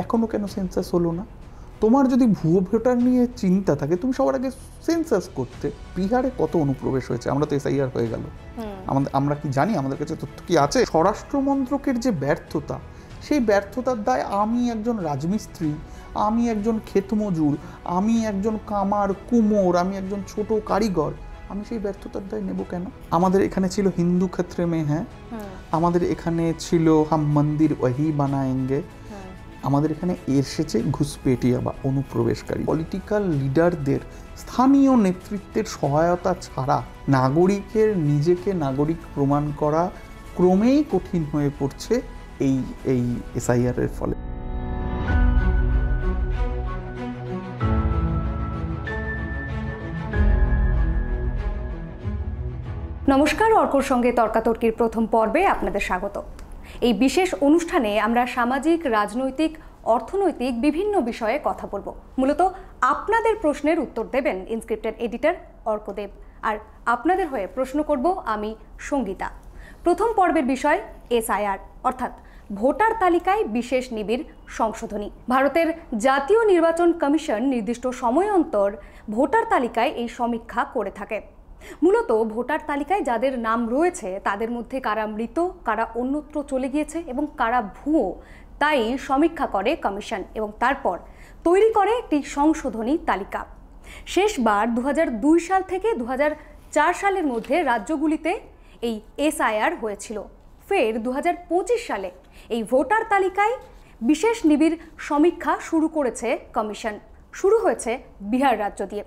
এখনও কেন সেন্সাস হলো না? তোমার যদি ভুয়ো ভোটার নিয়ে চিন্তা থাকে, তুমি সবার আগে সেন্সাস করতে। বিহারে কত অনুপ্রবেশ হয়েছে, আমরা তো এসআইআর হয়ে গেল, আমরা কি জানি? আমাদের কাছে তথ্য কি আছে? স্বরাষ্ট্র মন্ত্রকের যে ব্যর্থতা, সেই ব্যর্থতার দায় আমি একজন রাজমিস্ত্রি, আমি একজন ক্ষেতমজুর, আমি একজন কামার কুমোর, আমি একজন ছোট কারিগর, আমি সেই ব্যর্থতার দায় নেব কেন? আমাদের এখানে ছিল হিন্দু ক্ষেত্রে মে হ্যাঁ, আমাদের এখানে ছিল হাম মন্দির ওহি বানায়েঙ্গে, আমাদের এখানে এসেছে ঘুষপেটিয়া বা অনুপ্রবেশকারী। পলিটিক্যাল লিডারদের, স্থানীয় নেতৃত্বের সহায়তা ছাড়া নাগরিকের নিজেকে নাগরিক প্রমাণ করা ক্রমেই কঠিন হয়ে পড়ছে এই এসআইআর এর ফলে। নমস্কার, অর্কর সঙ্গে তর্কাতর্কির প্রথম পর্বে আপনাদের স্বাগত। এই বিশেষ অনুষ্ঠানে আমরা সামাজিক, রাজনৈতিক, অর্থনৈতিক বিভিন্ন বিষয়ে কথা বলবো। মূলত আপনাদের প্রশ্নের উত্তর দেবেন ইনস্ক্রিপ্টেড এডিটর অর্কদেব, আর আপনাদের হয়ে প্রশ্ন করব আমি সঙ্গীতা। প্রথম পর্বের বিষয় এসআইআর, অর্থাৎ ভোটার তালিকায় বিশেষ নিবিড় সংশোধনী। ভারতের জাতীয় নির্বাচন কমিশন নির্দিষ্ট সময় অন্তর ভোটার তালিকায় এই সমীক্ষা করে থাকে। মূলত ভোটার তালিকায় যাদের নাম রয়েছে তাদের মধ্যে কারা মৃত, কারা অন্যত্র চলে গিয়েছে এবং কারা ভুয়ো, তাই সমীক্ষা করে কমিশন এবং তারপর তৈরি করে একটি সংশোধনী তালিকা। শেষবার 2002 সাল থেকে 2004 সালের মধ্যে রাজ্যগুলিতে এই এসআইআর হয়েছিল। ফের 2025 সালে এই ভোটার তালিকায় বিশেষ নিবিড় সমীক্ষা শুরু করেছে কমিশন। শুরু হয়েছে বিহার রাজ্য দিয়ে।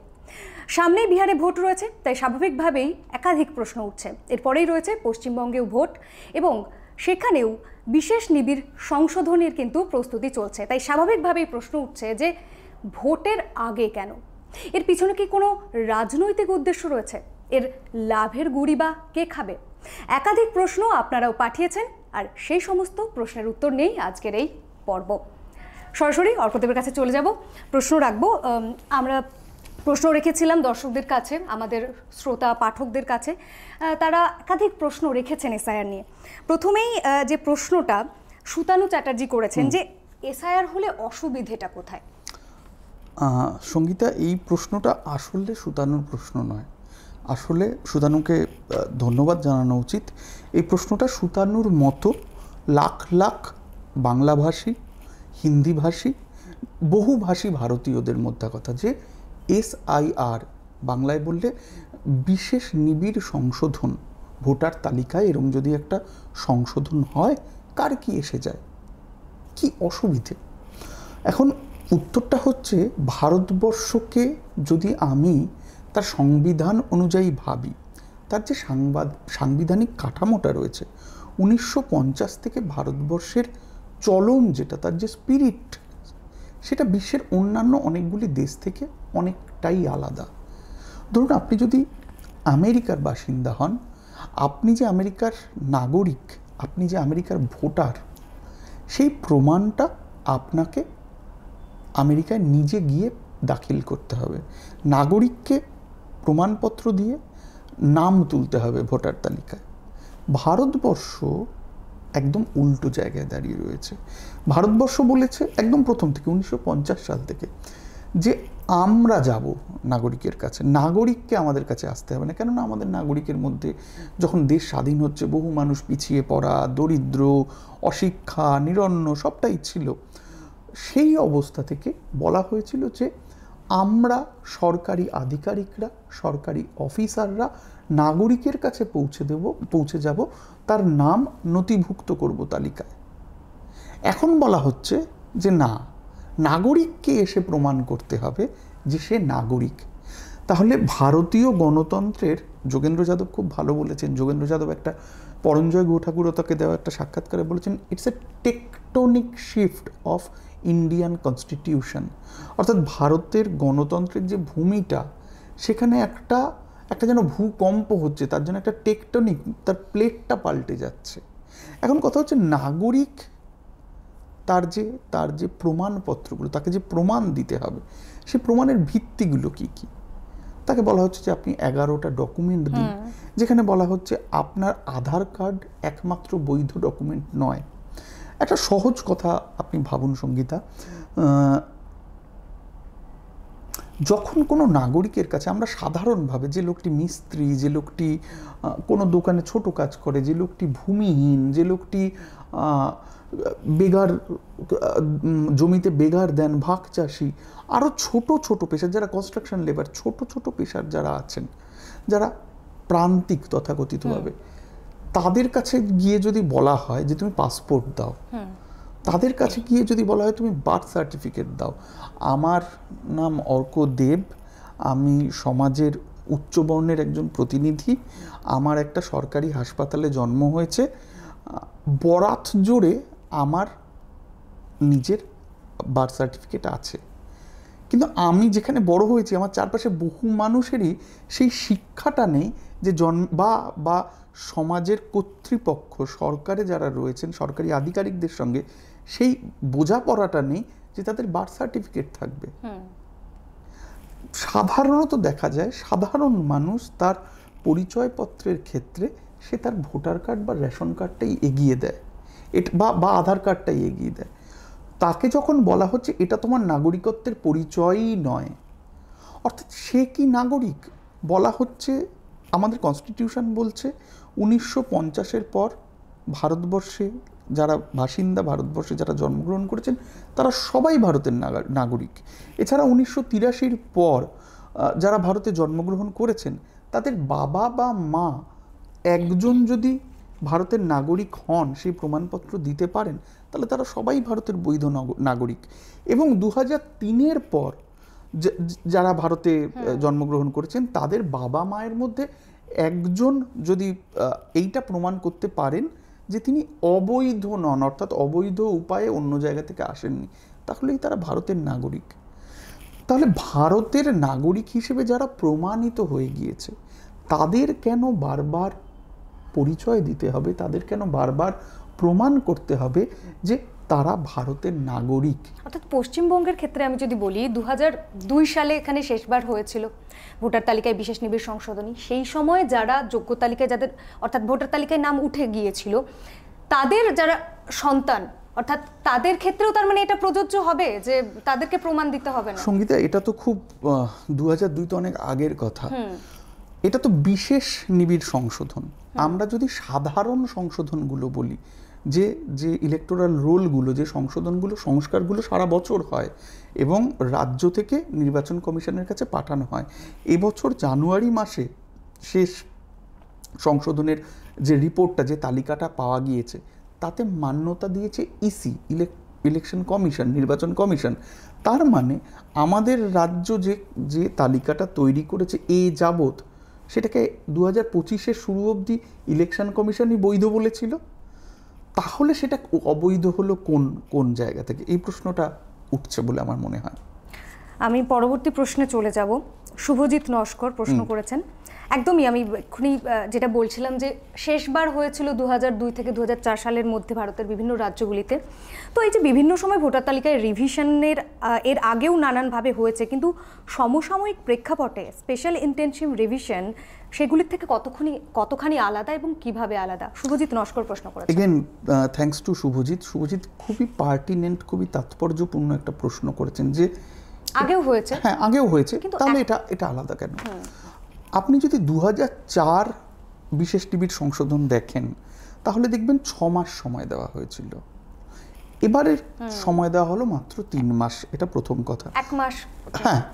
সামনেই বিহারে ভোট রয়েছে, তাই স্বাভাবিকভাবেই একাধিক প্রশ্ন উঠছে। এরপরেই রয়েছে পশ্চিমবঙ্গেও ভোট এবং সেখানেও বিশেষ নিবিড় সংশোধনের কিন্তু প্রস্তুতি চলছে। তাই স্বাভাবিকভাবেই প্রশ্ন উঠছে যে ভোটের আগে কেন? এর পিছনে কি কোনো রাজনৈতিক উদ্দেশ্য রয়েছে? এর লাভের গুড়ি বা কে খাবে? একাধিক প্রশ্ন আপনারাও পাঠিয়েছেন, আর সেই সমস্ত প্রশ্নের উত্তর নেই আজকের এই পর্ব। সরাসরি অর্কদেবের কাছে চলে যাব, প্রশ্ন রাখবো। আমরা প্রশ্ন রেখেছিলাম দর্শকদের কাছে, আমাদের শ্রোতা পাঠকদের কাছে, তারা একাধিক প্রশ্ন রেখেছেন এসআইআর নিয়ে। প্রথমেই যে প্রশ্নটা সুতানু চ্যাটার্জি করেছেন যে এসআইআর হলে অসুবিধেটা কোথায়? সঙ্গীতা, এই প্রশ্নটা আসলে সুতানুর প্রশ্ন নয়। আসলে সুতানুকে ধন্যবাদ জানানো উচিত। এই প্রশ্নটা সুতানুর মতো লাখ লাখ বাংলাভাষী, হিন্দিভাষী, বহুভাষী ভারতীয়দের মধ্যে কথা, যে এসআইআর বাংলায় বললে বিশেষ নিবিড় সংশোধন ভোটার তালিকায়, এরকম যদি একটা সংশোধন হয় কার কি এসে যায়, কি অসুবিধে? এখন উত্তরটা হচ্ছে, ভারতবর্ষকে যদি আমি তার সংবিধান অনুযায়ী ভাবি, তার যে সাংবিধানিক কাঠামোটা রয়েছে 1950 থেকে ভারতবর্ষের চলন যেটা, তার যে স্পিরিট, সেটা বিশ্বের অন্যান্য অনেকগুলি দেশ থেকে অনেকটাই আলাদা। ধরুন, আপনি যদি আমেরিকার বাসিন্দা হন, আপনি যে আমেরিকার নাগরিক, আপনি যে আমেরিকার ভোটার, সেই প্রমাণটা আপনাকে আমেরিকায় নিজে গিয়ে দাখিল করতে হবে। নাগরিককে প্রমাণপত্র দিয়ে নাম তুলতে হবে ভোটার তালিকায়। ভারতবর্ষ একদম উল্টো জায়গায় দাঁড়িয়ে রয়েছে। ভারতবর্ষ বলেছে একদম প্রথম থেকে 1950 সাল থেকে যে আমরা যাব নাগরিকের কাছে, নাগরিককে আমাদের কাছে আসতে হবে না। কেননা আমাদের নাগরিকের মধ্যে যখন দেশ স্বাধীন হচ্ছে, বহু মানুষ পিছিয়ে পড়া, দরিদ্র, অশিক্ষা, নিরন্ন সবটাই ছিল। সেই অবস্থা থেকে বলা হয়েছিল যে আমরা সরকারি আধিকারিকরা, সরকারি অফিসাররা নাগরিকের কাছে পৌঁছে যাব, তার নাম নথিভুক্ত করব তালিকায়। এখন বলা হচ্ছে যে না, নাগরিককে এসে প্রমাণ করতে হবে যে সে নাগরিক। তাহলে ভারতীয় গণতন্ত্রের, যোগেন্দ্র যাদব খুব ভালো বলেছেন, যোগেন্দ্র যাদব একটা পরঞ্জয় গুহ ঠাকুর তাকে দেওয়া একটা সাক্ষাৎকারে বলেছেন, it's a tectonic shift of Indian constitution. অর্থাৎ ভারতের গণতন্ত্রের যে ভূমিটা, সেখানে একটা যেন ভূকম্প হচ্ছে, তার জন্য একটা টেকটনিক, তার প্লেটটা পাল্টে যাচ্ছে। এখন কথা হচ্ছে, নাগরিক তার যে প্রমাণপত্রগুলো, তাকে যে প্রমাণ দিতে হবে, সেই প্রমাণের ভিত্তিগুলো কি কি? তাকে বলা হচ্ছে যে আপনি 11টা ডকুমেন্ট দিন, যেখানে বলা হচ্ছে আপনার আধার কার্ড একমাত্র বৈধ ডকুমেন্ট নয়। একটা সহজ কথা আপনি ভাবুন সঙ্গীতা, যখন কোনো নাগরিকের কাছে আমরা সাধারণভাবে, যে লোকটি মিস্ত্রি, যে লোকটি কোনো দোকানে ছোট কাজ করে, যে লোকটি ভূমিহীন, যে লোকটি বেগার, জমিতে বেগার দেন, ভাগ চাষি, আরও ছোট ছোট পেশা, যারা কনস্ট্রাকশন লেবার, ছোট ছোট পেশার যারা আছেন, যারা প্রান্তিক তথাকথিতভাবে, তাদের কাছে গিয়ে যদি বলা হয় যে তুমি পাসপোর্ট দাও, তাদের কাছে গিয়ে যদি বলা হয় তুমি বার্থ সার্টিফিকেট দাও, আমার নাম অর্ক দেব, আমি সমাজের উচ্চবর্ণের একজন প্রতিনিধি, আমার একটা সরকারি হাসপাতালে জন্ম হয়েছে, বরাত জোরে আমার নিজের বার্থ সার্টিফিকেট আছে, কিন্তু আমি যেখানে বড় হয়েছি আমার চারপাশে বহু মানুষেরই সেই শিক্ষাটা নেই যে বা সমাজের কর্তৃপক্ষ, সরকারে যারা রয়েছেন, সরকারি আধিকারিকদের সঙ্গে সেই বোঝাপড়াটা নেই যে তাদের বার্থ সার্টিফিকেট থাকবে। সাধারণত দেখা যায় সাধারণ মানুষ তার পরিচয়পত্রের ক্ষেত্রে সে তার ভোটার কার্ড বা রেশন কার্ডটাই এগিয়ে দেয়, বা আধার কার্ডটাই এগিয়ে দেয়। তাকে যখন বলা হচ্ছে এটা তোমার নাগরিকত্বের পরিচয়ই নয়, অর্থাৎ সে কি নাগরিক? বলা হচ্ছে, আমাদের কনস্টিটিউশন বলছে 1950-এর পর ভারতবর্ষে যারা বাসিন্দা, ভারতবর্ষে যারা জন্মগ্রহণ করেছেন তারা সবাই ভারতের নাগরিক। এছাড়া 1983-র পর যারা ভারতে জন্মগ্রহণ করেছেন তাদের বাবা বা মা একজন যদি ভারতের নাগরিক হন, সেই প্রমাণপত্র দিতে পারেন, তাহলে তারা সবাই ভারতের বৈধ নাগরিক। এবং 2003-এর পর যারা ভারতে জন্মগ্রহণ করেছেন তাদের বাবা মায়ের মধ্যে একজন যদি এইটা প্রমাণ করতে পারেন যে তিনি অবৈধ নন, অর্থাৎ অবৈধ উপায়ে অন্য জায়গা থেকে আসেননি, তাহলেই তারা ভারতের নাগরিক। তাহলে ভারতের নাগরিক হিসেবে যারা প্রমাণিত হয়ে গিয়েছে তাদের কেন বারবার পরিচয় দিতে হবে, তাদের কেন বারবার প্রমাণ করতে হবে যে তারা ভারতের নাগরিক? অর্থাৎ পশ্চিমবঙ্গের ক্ষেত্রে আমি যদি বলি, 2002 সালে এখানে শেষবার হয়েছিল ভোটার তালিকায় বিশেষ নিবিড় সংশোধনী। সেই সময় যারা যোগ্য তালিকায়, যাদের অর্থাৎ ভোটার তালিকায় নাম উঠে গিয়েছিল, তাদের যারা সন্তান, অর্থাৎ তাদের ক্ষেত্রেও তার মানে এটা প্রযোজ্য হবে যে তাদেরকে প্রমাণ দিতে হবে না? সঙ্গীতা, এটা তো খুব 2002 তো অনেক আগের কথা। এটা তো বিশেষ নিবিড় সংশোধন। আমরা যদি সাধারণ সংশোধনগুলো বলি, যে যে ইলেকটোরাল রোলগুলো, যে সংশোধনগুলো, সংস্কারগুলো সারা বছর হয় এবং রাজ্য থেকে নির্বাচন কমিশনের কাছে পাঠানো হয়, এবছর জানুয়ারি মাসে শেষ সংশোধনের যে রিপোর্টটা, যে তালিকাটা পাওয়া গিয়েছে, তাতে মান্যতা দিয়েছে ইসি, ইলেকশন কমিশন, নির্বাচন কমিশন। তার মানে আমাদের রাজ্য যে তালিকাটা তৈরি করেছে এ যাবৎ, সেটাকে 2025-এর শুরু অবধি ইলেকশন কমিশনই বৈধ বলেছিল। তাহলে সেটা অবৈধ হলো কোন জায়গা থেকে? এই প্রশ্নটা উঠছে বলে আমার মনে হয়। আমি পরবর্তী প্রশ্নে চলে যাব। শুভজিৎ নস্কর প্রশ্ন করেছেন, একদমই আমি এক্ষুনি যেটা বলছিলাম যে শেষবার হয়েছিল 2002 থেকে 2004 সালের মধ্যে ভারতের বিভিন্ন রাজ্যগুলিতে। তো এই যে বিভিন্ন সময় ভোটার তালিকায় রিভিশনের এর আগেও নানানভাবে হয়েছে, কিন্তু সমসাময়িক প্রেক্ষাপটে স্পেশাল ইন্টেনসিভ রিভিশন সেগুলির থেকে কতখানি আলাদা এবং কিভাবে আলাদা? শুভজিৎ নস্কর প্রশ্ন করেছেন। Again thanks to Subhajit. খুবই পার্টিনেন্ট, খুবই তাৎপর্যপূর্ণ একটা প্রশ্ন করেছেন যে আগেও হয়েছে। হ্যাঁ, আগেও হয়েছে, তাহলে এটা আলাদা কেন? আপনি যদি 2004 বিশেষ নিবিড় সংশোধন দেখেন তাহলে দেখবেন 6 মাস সময় দেওয়া হয়েছিল। এবারের সময় দেওয়া হলো মাত্র 3 মাস। এটা প্রথম কথা। 1 মাস।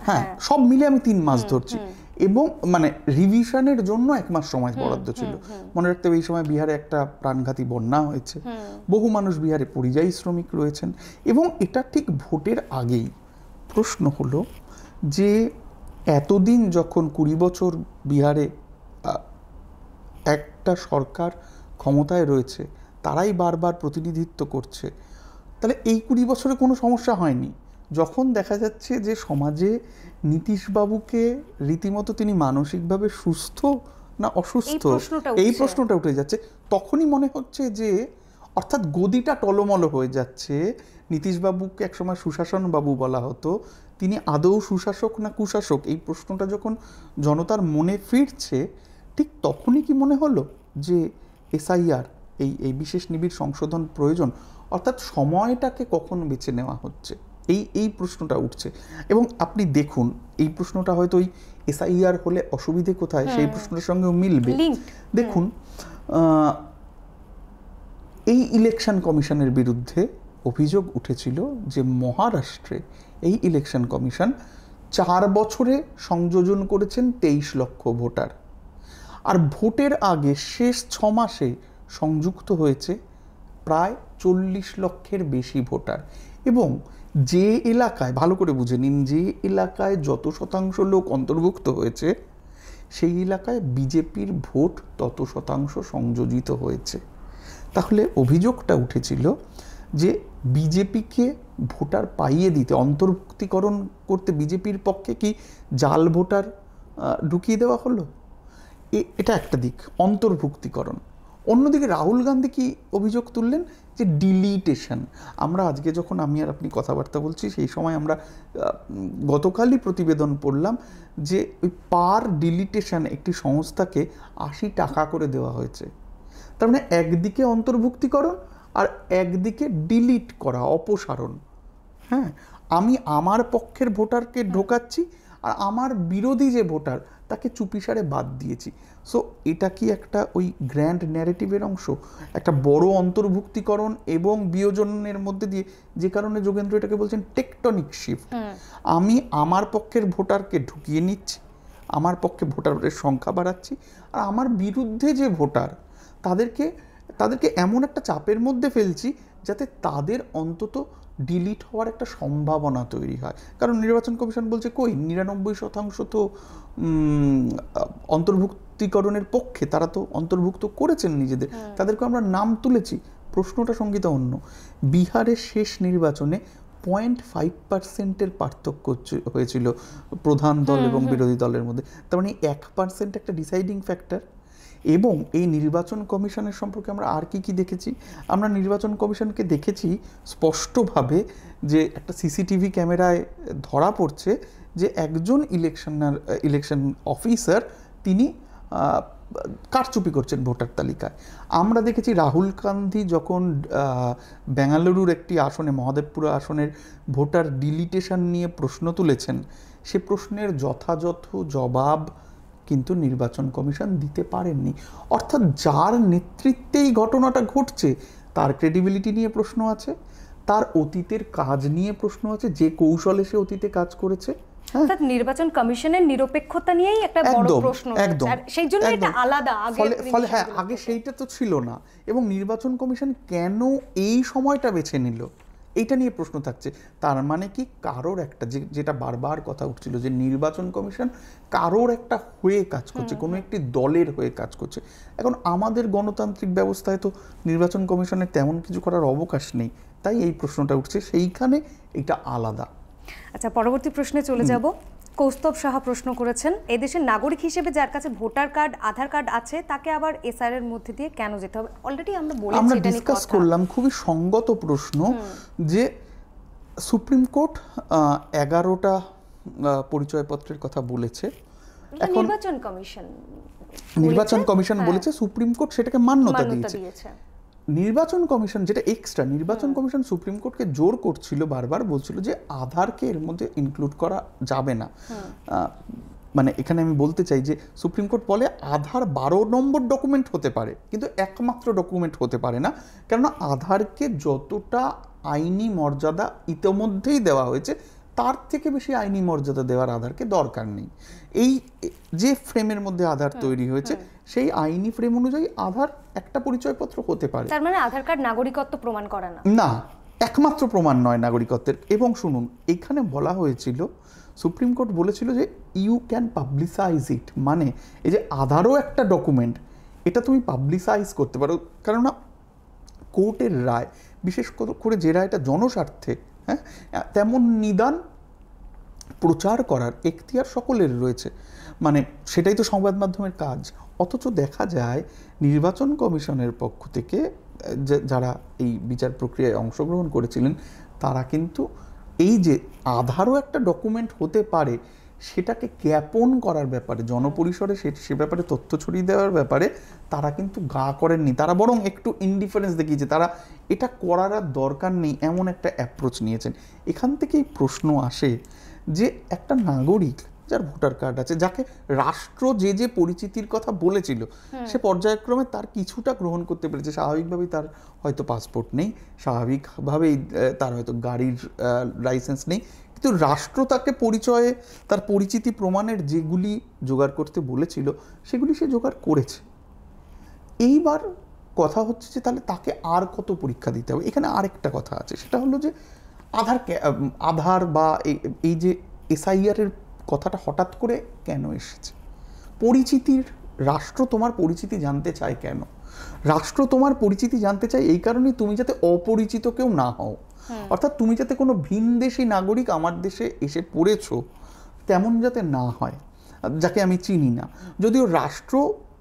হ্যাঁ, সব মিলে আমি 3 মাস ধরছি। এবং মানে রিভিশনের জন্য 1 মাস সময় বরাদ্দ ছিল। মনে রাখতে হবে এই সময় বিহারে একটা প্রাণঘাতী বন্যা হয়েছে, বহু মানুষ বিহারে পরিযায়ী শ্রমিক রয়েছেন, এবং এটা ঠিক ভোটের আগেই। প্রশ্ন হলো যে এতদিন যখন 20 বছর বিহারে একটা সরকার ক্ষমতায় রয়েছে, তারাই বারবার প্রতিনিধিত্ব করছে, তাহলে এই 20 বছরে কোনো সমস্যা হয়নি। যখন দেখা যাচ্ছে যে সমাজে নীতিশবাবুকে রীতিমতো তিনি মানসিকভাবে সুস্থ না অসুস্থ, এই প্রশ্নটা উঠে যাচ্ছে, তখনই মনে হচ্ছে যে অর্থাৎ গদিটা টলমল হয়ে যাচ্ছে। নীতিশবাবুকে একসময় সুশাসন বাবু বলা হতো, তিনি আদৌ সুশাসক না কুশাসক, এই প্রশ্নটা যখন জনতার মনে ফিরছে, ঠিক তখনই কি মনে হলো যে এসআইআর, এই বিশেষ নিবিড় সংশোধন প্রয়োজন? অর্থাৎ সময়টাকে কখন বেছে নেওয়া হচ্ছে, এই প্রশ্নটা উঠছে। এবং আপনি দেখুন, এই প্রশ্নটা হয়তো ওই এসআইআর হলে অসুবিধে কোথায় সেই প্রশ্নের সঙ্গেও মিলবে। দেখুন, এই ইলেকশন কমিশনের বিরুদ্ধে অভিযোগ উঠেছিল যে মহারাষ্ট্রে এই ইলেকশন কমিশন 4 বছরে সংযোজন করেছেন 23 লক্ষ ভোটার, আর ভোটের আগে শেষ 6 মাসে সংযুক্ত হয়েছে প্রায় 40 লক্ষের বেশি ভোটার। এবং যে এলাকায়, ভালো করে বুঝে নিন, যে এলাকায় যত শতাংশ লোক অন্তর্ভুক্ত হয়েছে সেই এলাকায় বিজেপির ভোট তত শতাংশ সংযোজিত হয়েছে। তাহলে অভিযোগটা উঠেছিল যে বিজেপিকে ভোটার পাইয়ে দিতে, অন্তর্ভুক্তিকরণ করতে বিজেপির পক্ষে কি জাল ভোটার ঢুকিয়ে দেওয়া হলো। এটা একটা দিক, অন্তর্ভুক্তিকরণ। অন্যদিকে রাহুল গান্ধী কি অভিযোগ তুললেন যে ডিলিটেশন। আমরা আজকে যখন আমি আর আপনি কথাবার্তা বলছি সেই সময় আমরা গতকালই প্রতিবেদন পড়লাম যে ওই পার ডিলিটেশন একটি সংস্থাকে 80 টাকা করে দেওয়া হয়েছে। তার মানে একদিকে অন্তর্ভুক্তিকরণ আর একদিকে ডিলিট করা, অপসারণ। হ্যাঁ, আমি আমার পক্ষের ভোটারকে ঢোকাচ্ছি আর আমার বিরোধী যে ভোটার তাকে চুপিসারে বাদ দিয়েছি। সো এটা কি একটা ওই গ্র্যান্ড ন্যারেটিভের অংশ, একটা বড় অন্তর্ভুক্তিকরণ এবং বিয়োজনের মধ্যে দিয়ে, যে কারণে যোগেন্দ্র এটাকে বলছেন টেকটনিক শিফট। আমি আমার পক্ষের ভোটারকে ঢুকিয়ে নিচ্ছি, আমার পক্ষে ভোটারের সংখ্যা বাড়াচ্ছি, আর আমার বিরুদ্ধে যে ভোটার তাদেরকে এমন একটা চাপের মধ্যে ফেলছি যাতে তাদের অন্তত ডিলিট হওয়ার একটা সম্ভাবনা তৈরি হয়। কারণ নির্বাচন কমিশন বলছে কই 99% তো অন্তর্ভুক্তিকরণের পক্ষে, তারা তো অন্তর্ভুক্ত করেছেন নিজেদের, তাদেরকে আমরা নাম তুলেছি। প্রশ্নটা সঙ্গীতা অন্য। বিহারের শেষ নির্বাচনে 0.5% পার্থক্য হয়েছিল প্রধান দল এবং বিরোধী দলের মধ্যে। তার মানে 1% একটা ডিসাইডিং ফ্যাক্টর। এবং এই নির্বাচন কমিশনের সম্পর্কে আমরা আর কি দেখেছি? আমরা নির্বাচন কমিশনকে দেখেছি স্পষ্টভাবে যে একটা সিসিটিভি ক্যামেরায় ধরা পড়ছে যে একজন ইলেকশন অফিসার তিনি কারচুপি করছেন ভোটার তালিকায়। আমরা দেখেছি রাহুল গান্ধী যখন বেঙ্গালুরুর একটি আসনে, মহাদেবপুর আসনের ভোটার ডিলিটেশন নিয়ে প্রশ্ন তুলেছেন, সে প্রশ্নের যথাযথ জবাব কিন্তু নির্বাচন কমিশন দিতে পারেননি। অর্থাৎ যার নেতৃত্বে এই ঘটনাটা ঘটছে তার ক্রেডিবিলিটি নিয়ে প্রশ্ন আছে, তার অতীতের কাজ নিয়ে প্রশ্ন আছে, যে কৌশলে সে অতীতে কাজ করেছে। অর্থাৎ নির্বাচন কমিশনের নিরপেক্ষতা নিয়েই একটা বড় প্রশ্ন, আর সেই জন্য এটা আলাদা। ফলে হ্যাঁ, আগে সেইটা তো ছিল না। এবং নির্বাচন কমিশন কেন এই সময়টা বেছে নিল এইটা নিয়ে প্রশ্ন থাকছে। তার মানে কি কারোর একটা, যেটা বারবার কথা উঠছিল যে নির্বাচন কমিশন কারোর একটা হয়ে কাজ করছে, কোনো একটি দলের হয়ে কাজ করছে। এখন আমাদের গণতান্ত্রিক ব্যবস্থায় তো নির্বাচন কমিশনের তেমন কিছু করার অবকাশ নেই, তাই এই প্রশ্নটা উঠছে, সেইখানে এটা আলাদা। আচ্ছা, পরবর্তী প্রশ্নে চলে যাব। কৌস্তব সাহা প্রশ্ন করেছেন, এদেশের নাগরিক হিসেবে যার কাছে ভোটার কার্ড, আধার কার্ড আছে তাকে আবার এসআর এর মধ্যে দিয়ে কেন যেতে হবে? অলরেডি আমরা বলেছি, আমরা ডিসকাস করলাম, খুবই সঙ্গত প্রশ্ন যে সুপ্রিম কোর্ট 11টা পরিচয়পত্রের কথা বলেছে। এখন নির্বাচন কমিশন বলেছে, সুপ্রিম কোর্ট সেটাকে মান্যতা দিয়েছে। নির্বাচন কমিশন যেটা এক্সট্রা, নির্বাচন কমিশন সুপ্রিম কোর্টকে জোর করছিল, বারবার বলছিল যে আধারকে এর মধ্যে ইনক্লুড করা যাবে না। মানে এখানে আমি বলতে চাই যে সুপ্রিম কোর্ট বলে আধার 12 নম্বর ডকুমেন্ট হতে পারে, কিন্তু একমাত্র ডকুমেন্ট হতে পারে না, কেননা আধারকে যতটা আইনি মর্যাদা ইতোমধ্যেই দেওয়া হয়েছে তার থেকে বেশি আইনি মর্যাদা দেওয়ার আধারকে দরকার নেই। এই যে ফ্রেমের মধ্যে আধার তৈরি হয়েছে সেই আইনি ফ্রেম অনুযায়ী আধার একটা পরিচয়পত্র হতে পারে। তার মানে আধার কার্ড নাগরিকত্ব প্রমাণ করে না? না, একমাত্র প্রমাণ নয় নাগরিকত্বের। এবং শুনুন, এখানে বলা হয়েছিল, সুপ্রিম কোর্ট বলেছিল যে ইউ ক্যান পাবলিসাইজ ইট, মানে এই যে আধারও একটা ডকুমেন্ট, এটা তুমি পাবলিসাইজ করতে পারো। কেননা কোর্টের রায়, বিশেষ করে যে রায়টা জনস্বার্থে, হ্যাঁ, তেমন নিদান প্রচার করার এখতিয়ার সকলের রয়েছে, মানে সেটাই তো সংবাদ মাধ্যমের কাজ। অথচ দেখা যায় নির্বাচন কমিশনের পক্ষ থেকে যারা এই বিচার প্রক্রিয়ায় অংশগ্রহণ করেছিলেন তারা কিন্তু এই যে আধারও একটা ডকুমেন্ট হতে পারে সেটাকে জ্ঞাপন করার ব্যাপারে, জনপরিসরে সে ব্যাপারে তথ্য ছড়িয়ে দেওয়ার ব্যাপারে তারা কিন্তু গা করেননি। তারা বরং একটু ইনডিফারেন্স দেখিয়েছে, তারা এটা করার আর দরকার নেই এমন একটা অ্যাপ্রোচ নিয়েছেন। এখান থেকেই প্রশ্ন আসে যে একটা নাগরিক যার ভোটার কার্ড আছে, যাকে রাষ্ট্র যে যে পরিচিতির কথা বলেছিল সে পর্যায়ক্রমে তার কিছুটা গ্রহণ করতে পেরেছে, স্বাভাবিকভাবেই তার হয়তো পাসপোর্ট নেই, স্বাভাবিকভাবেই তার হয়তো গাড়ির লাইসেন্স নেই, কিন্তু রাষ্ট্র তাকে পরিচয়ে তার পরিচিতি প্রমাণের যেগুলি জোগাড় করতে বলেছিল সেগুলি সে জোগাড় করেছে। এইবার কথা হচ্ছে যে তাহলে তাকে আর কত পরীক্ষা দিতে হবে। এখানে আরেকটা কথা আছে, সেটা হলো যে আধার বা এই যে এসআইআর-এর কথাটা হঠাৎ করে কেন এসেছে? পরিচিতির, রাষ্ট্র তোমার পরিচিতি জানতে চায় কেন? রাষ্ট্র তোমার পরিচিতি জানতে চায় এই কারণেই তুমি যাতে অপরিচিত কেউ না হও, অর্থাৎ তুমি যাতে কোনো ভিনদেশী নাগরিক আমার দেশে এসে পড়েছো তেমন যাতে না হয়, যাকে আমি চিনি না। যদিও রাষ্ট্র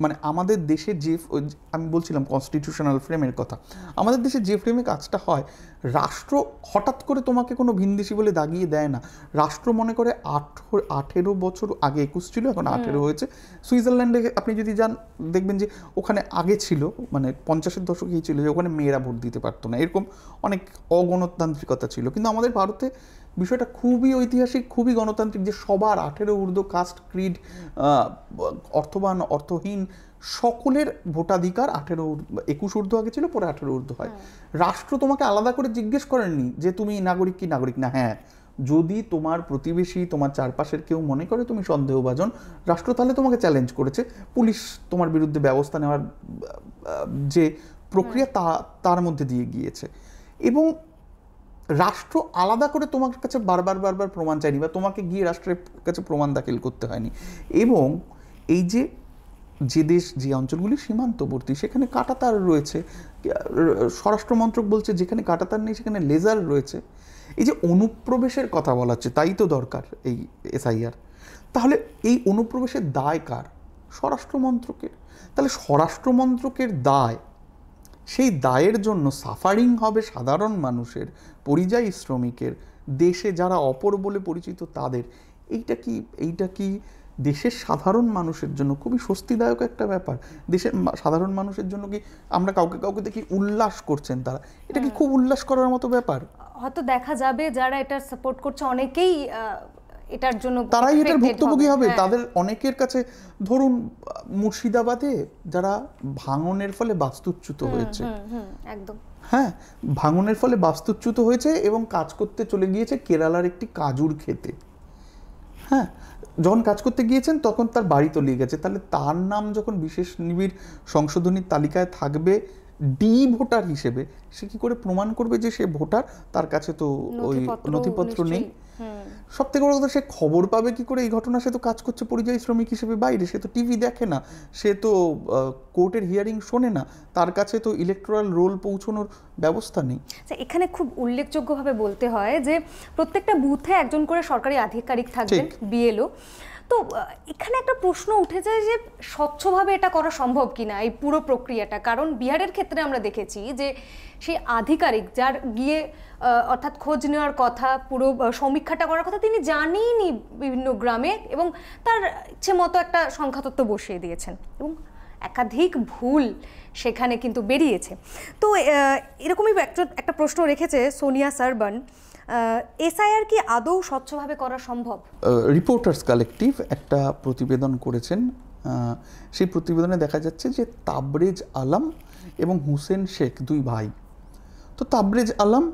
মানে আমাদের দেশে যে, আমি বলছিলাম কনস্টিটিউশনাল ফ্রেমের কথা, আমাদের দেশে যে ফ্রেমে কাজটা হয়, রাষ্ট্র হঠাৎ করে তোমাকে কোনো ভিনদেশী বলে দাগিয়ে দেয় না। রাষ্ট্র মনে করে 18 বছর আগে 21 ছিল, এখন 18 হয়েছে। সুইজারল্যান্ডে আপনি যদি যান দেখবেন যে ওখানে আগে ছিল, মানে 50-এর দশকেই ছিল যে ওখানে মেয়েরা ভোট দিতে পারতো না, এরকম অনেক অগণতান্ত্রিকতা ছিল। কিন্তু আমাদের ভারতে বিষয়টা খুবই ঐতিহাসিক, খুবই গণতান্ত্রিক, যে সবার 18 ঊর্ধ্ব কাস্ট, ক্রিড, অর্থবান, অর্থহীন সকলের ভোটাধিকার 21 ঊর্ধ্ব আগে ছিল, পরে 18 ঊর্ধ্ব হয়। রাষ্ট্র তোমাকে আলাদা করে জিজ্ঞেস করেননি যে তুমি নাগরিক কি নাগরিক না। হ্যাঁ, যদি তোমার প্রতিবেশী, তোমার চারপাশের কেউ মনে করে তুমি সন্দেহভাজন, রাষ্ট্র তাহলে তোমাকে চ্যালেঞ্জ করেছে, পুলিশ তোমার বিরুদ্ধে ব্যবস্থা নেওয়ার যে প্রক্রিয়া তার মধ্যে দিয়ে গিয়েছে। এবং রাষ্ট্র আলাদা করে তোমার কাছে বারবার প্রমাণ চায়নি, বা তোমাকে গিয়ে রাষ্ট্রের কাছে প্রমাণ দাখিল করতে হয়নি। এবং এই যে দেশ, যে অঞ্চলগুলি সীমান্তবর্তী সেখানে কাঁটাতার রয়েছে, স্বরাষ্ট্রমন্ত্রক বলছে যেখানে কাঁটাতার নেই সেখানে লেজার রয়েছে। এই যে অনুপ্রবেশের কথা বলা হচ্ছে, তাই তো দরকার এই এসআইআর। তাহলে এই অনুপ্রবেশের দায় কার? স্বরাষ্ট্রমন্ত্রকের। তাহলে স্বরাষ্ট্রমন্ত্রকের দায়, সেই দায়ের জন্য সাফারিং হবে সাধারণ মানুষের, পরিযায়ী শ্রমিকের, দেশে যারা অপর বলে পরিচিত তাদের। এইটা কি দেশের সাধারণ মানুষের জন্য খুবই স্বস্তিদায়ক একটা ব্যাপার? দেশের সাধারণ মানুষের জন্য কি আমরা কাউকে দেখি উল্লাস করছেন, তারা এটা কি খুব উল্লাস করার মতো ব্যাপার? হয়তো দেখা যাবে যারা এটা সাপোর্ট করছে অনেকেই এটার জন্য তারাই এটার ভুক্তভোগী হবে। তাদের অনেকের কাছে, ধরুন মুর্শিদাবাদে যারা ভাঙনের ফলে বাস্তুচ্যুত হয়েছে, একদম হ্যাঁ, ভাঙনের ফলে বাস্তুচ্যুত হয়েছে এবং কাজ করতে চলে গিয়েছে কেরালার একটি কাজুর খেতে। হ্যাঁ, যখন কাজ করতে গিয়েছেন তখন তার বাড়ি তলিয়ে গেছে, তাহলে তার নাম যখন বিশেষ নিবিড় সংশোধনীর তালিকায় থাকবে ডি ভোটার হিসেবে, সে কি করে প্রমাণ করবে যে সে ভোটার? তার কাছে তো ওই নথিপত্র নেই। সব থেকে বড় কথা, সে খবর পাবে কি করে এই ঘটনা? সে তো কাজ করছে পরিযায়ী শ্রমিক হিসেবে বাইরে, সে তো টিভি দেখে না, সে তো কোর্টের হিয়ারিং শোনে না, তার কাছে তো ইলেকটোরাল রোল পৌঁছানোর ব্যবস্থা নেই। এখানে খুব উল্লেখযোগ্যভাবে বলতে হয় যে প্রত্যেকটা বুথে একজন করে সরকারি আধিকারিক থাকবেন, বিএলও। তো এখানে একটা প্রশ্ন উঠে যায় যে স্বচ্ছভাবে এটা করা সম্ভব কিনা এই পুরো প্রক্রিয়াটা। কারণ বিহারের ক্ষেত্রে আমরা দেখেছি যে সেই আধিকারিক যার গিয়ে অর্থাৎ খোঁজ নেওয়ার কথা, পুরো সমীক্ষাটা করার কথা, তিনি জানেনই বিভিন্ন গ্রামে, এবং তার ইচ্ছে মতো একটা সংখ্যাতত্ত্ব বসিয়ে দিয়েছেন এবং একাধিক ভুল সেখানে কিন্তু বেরিয়েছে। তো এরকমই একটা প্রশ্ন রেখেছে সোনিয়া সারবান, এসআইআর কি আদৌ স্বচ্ছভাবে করা সম্ভব? রিপোর্টার্স কালেকটিভ একটা প্রতিবেদন করেছেন, সেই প্রতিবেদনে দেখা যাচ্ছে যে তাবরেজ আলম এবং হুসেন শেখ দুই ভাই। তো তাবরেজ আলম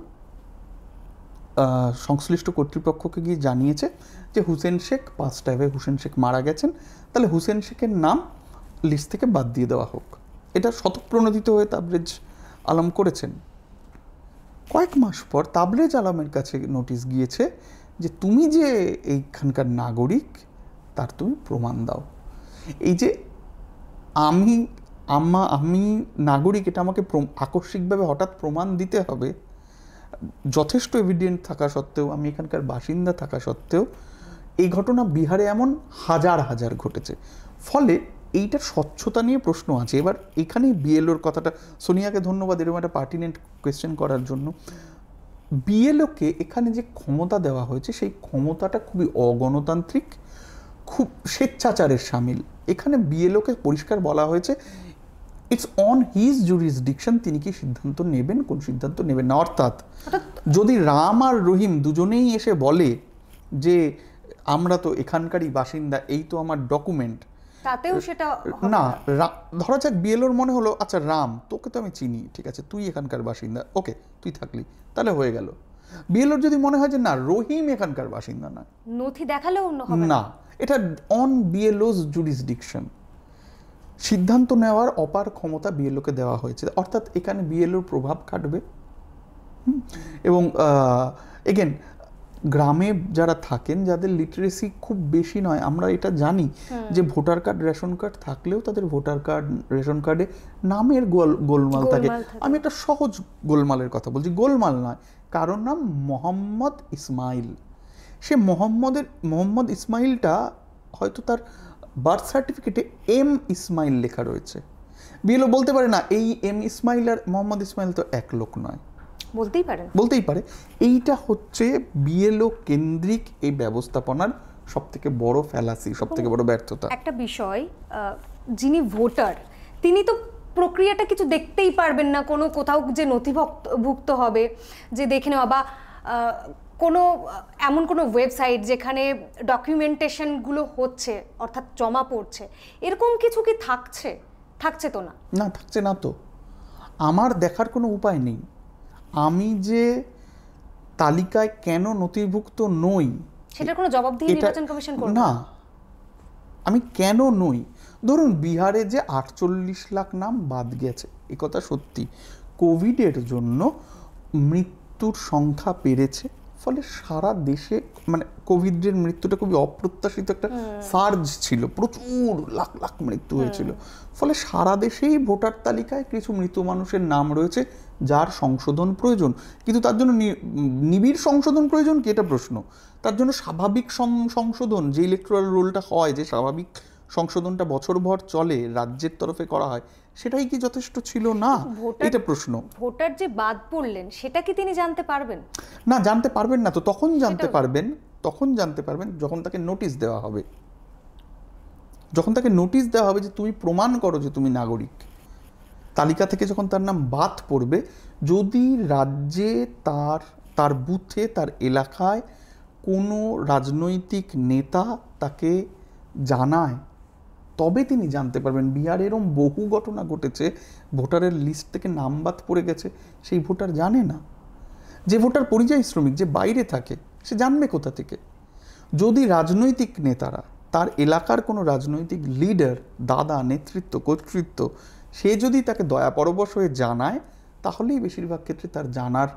সংশ্লিষ্ট কর্তৃপক্ষকে গিয়ে জানিয়েছে যে হুসেন শেখ 5টা হুসেন শেখ মারা গেছেন, তাহলে হুসেন শেখের নাম লিস্ট থেকে বাদ দিয়ে দেওয়া হোক। এটা স্বতঃপ্রণোদিত হয়ে তাবরেজ আলম করেছেন। কয়েক মাস পর তাবরেজ আলমের কাছে নোটিশ গিয়েছে যে তুমি যে এইখানকার নাগরিক তার তুমি প্রমাণ দাও। এই যে আমি নাগরিক, এটা আমাকে আকস্মিকভাবে হঠাৎ প্রমাণ দিতে হবে, যথেষ্ট এভিডেন্ট থাকা সত্ত্বেও, আমি এখানকার বাসিন্দা থাকা সত্ত্বেও এই ঘটনা বিহারে এমন হাজার হাজার ঘটেছে। ফলে এইটার স্বচ্ছতা নিয়ে প্রশ্ন আছে। এবার এখানেই বিএলওর কথাটা, সোনিয়াকে ধন্যবাদ এরকম একটা পার্টিনেন্ট কোয়েশ্চেন করার জন্য। বিএলওকে এখানে যে ক্ষমতা দেওয়া হয়েছে সেই ক্ষমতাটা খুবই অগণতান্ত্রিক, খুব স্বেচ্ছাচারের সামিল। এখানে বিএলওকে পরিষ্কার বলা হয়েছে ইটস অন হিজ জুরিসডিকশন, তিনি কি সিদ্ধান্ত নেবেন, কোন সিদ্ধান্ত নেবেন না। অর্থাৎ যদি রাম আর রহিম দুজনেই এসে বলে যে আমরা তো এখানকারই বাসিন্দা, এই তো আমার ডকুমেন্ট, তাতেও সেটা না, ধরা যাক বিএলওর মনে হলো আচ্ছা রাম তোকে তো আমি চিনি, ঠিক আছে তুই এখানকার বাসিন্দা, ওকে তুই থাকলি, তাহলে হয়ে গেল। বিএলওর যদি মনে হয় যে না রহিম এখানকার বাসিন্দা না, নথি দেখালেও হবে না, এটা অন বিএলওস জুরিসডিকশন, সিদ্ধান্ত নেওয়ার অপার ক্ষমতা বিএলওকে দেওয়া হয়েছে। অর্থাৎ এখানে বিএলওর প্রভাব খাটবে। এবং এগেন গ্রামে যারা থাকেন, যাদের লিটারেসি খুব বেশি নয়, আমরা এটা জানি যে ভোটার কার্ড রেশন কার্ড থাকলেও তাদের ভোটার কার্ড রেশন কার্ডে নামের গোলমাল থাকে। আমি একটা সহজ গোলমালের কথা বলছি, গোলমাল নয়, কারোর নাম মোহাম্মদ ইসমাইল, সে মোহাম্মদ ইসমাইলটা হয়তো তার বার্থ সার্টিফিকেটে এম ইসমাইল লেখা রয়েছে। বিএলও বলতে পারে না এই এম ইসমাইল আর মোহাম্মদ ইসমাইল তো এক লোক নয়, বলতেই পারে। এইটা হচ্ছে বিএলও কেন্দ্রিক এই ব্যবস্থাপনার সবথেকে বড় ফ্যালাসি, সবথেকে বড় ব্যর্থতা। একটা বিষয়, যিনি ভোটার তিনি তো প্রক্রিয়াটা কিছু দেখতেই পারবেন না, কোনো কোথাও যে নথিভুক্ত হবে যে দেখে নেওয়া, বা কোনো এমন কোনো ওয়েবসাইট যেখানে ডকুমেন্টেশনগুলো হচ্ছে অর্থাৎ জমা পড়ছে, এরকম কিছু কি থাকছে তো না? না, থাকছে না তো। আমার দেখার কোনো উপায় নেই আমি যে তালিকায় কেন নথিভুক্ত নই, সেটার কোনো জবাবদিহি নির্বাচন কমিশন করবে না। আমি কেন নই, ধরুন বিহারে যে 48 লাখ নাম বাদ গেছে, এ কথা সত্যি, কোভিডের জন্য মৃত্যুর সংখ্যা বেড়েছে, ফলে সারা দেশে মানে কোভিডের মৃত্যুটা খুবই অপ্রত্যাশিত একটা সার্জ ছিল, প্রচুর লাখ লাখ মৃত্যু হয়েছিল, ফলে সারা দেশেই ভোটার তালিকায় কিছু মৃত মানুষের নাম রয়েছে যার সংশোধন প্রয়োজন। কিন্তু তার জন্য নিবিড় সংশোধন প্রয়োজন কি, এটা প্রশ্ন। তার জন্য স্বাভাবিক সংশোধন যে ইলেকট্রাল রোলটা হয়, যে স্বাভাবিক সংশোধনটা বছরভর চলে, রাজ্যের তরফে করা হয়, সেটাই কি যথেষ্ট ছিল না, এটা প্রশ্ন। ভোটার যে বাদ পড়লেন সেটা কি তিনি জানতে পারবেন? না, জানতে পারবেন না তো। তখন জানতে পারবেন যখন তাকে নোটিশ দেওয়া হবে, যে তুমি প্রমাণ করো যে তুমি নাগরিক। তালিকা থেকে যখন তার নাম বাদ পড়বে, যদি রাজ্যে তার বুথে তার এলাকায় কোনো রাজনৈতিক নেতা তাকে জানায়, তবে তিনি জানতে পারবেন। বিহারে এরকম বহু ঘটনা ঘটেছে, ভোটারের লিস্ট থেকে নাম বাদ পড়ে গেছে, সেই ভোটার জানে না। যে ভোটার পরিযায়ী শ্রমিক, যে বাইরে থাকে, সে জানবে কোথা থেকে? যদি রাজনৈতিক নেতারা, তার এলাকার কোনো রাজনৈতিক লিডার, দাদা, নেতৃত্ব, কর্তৃত্ব, সে যদি তাকে দয়াপরবশ হয়ে জানায়, তাহলেই বেশিরভাগ ক্ষেত্রে তার জানার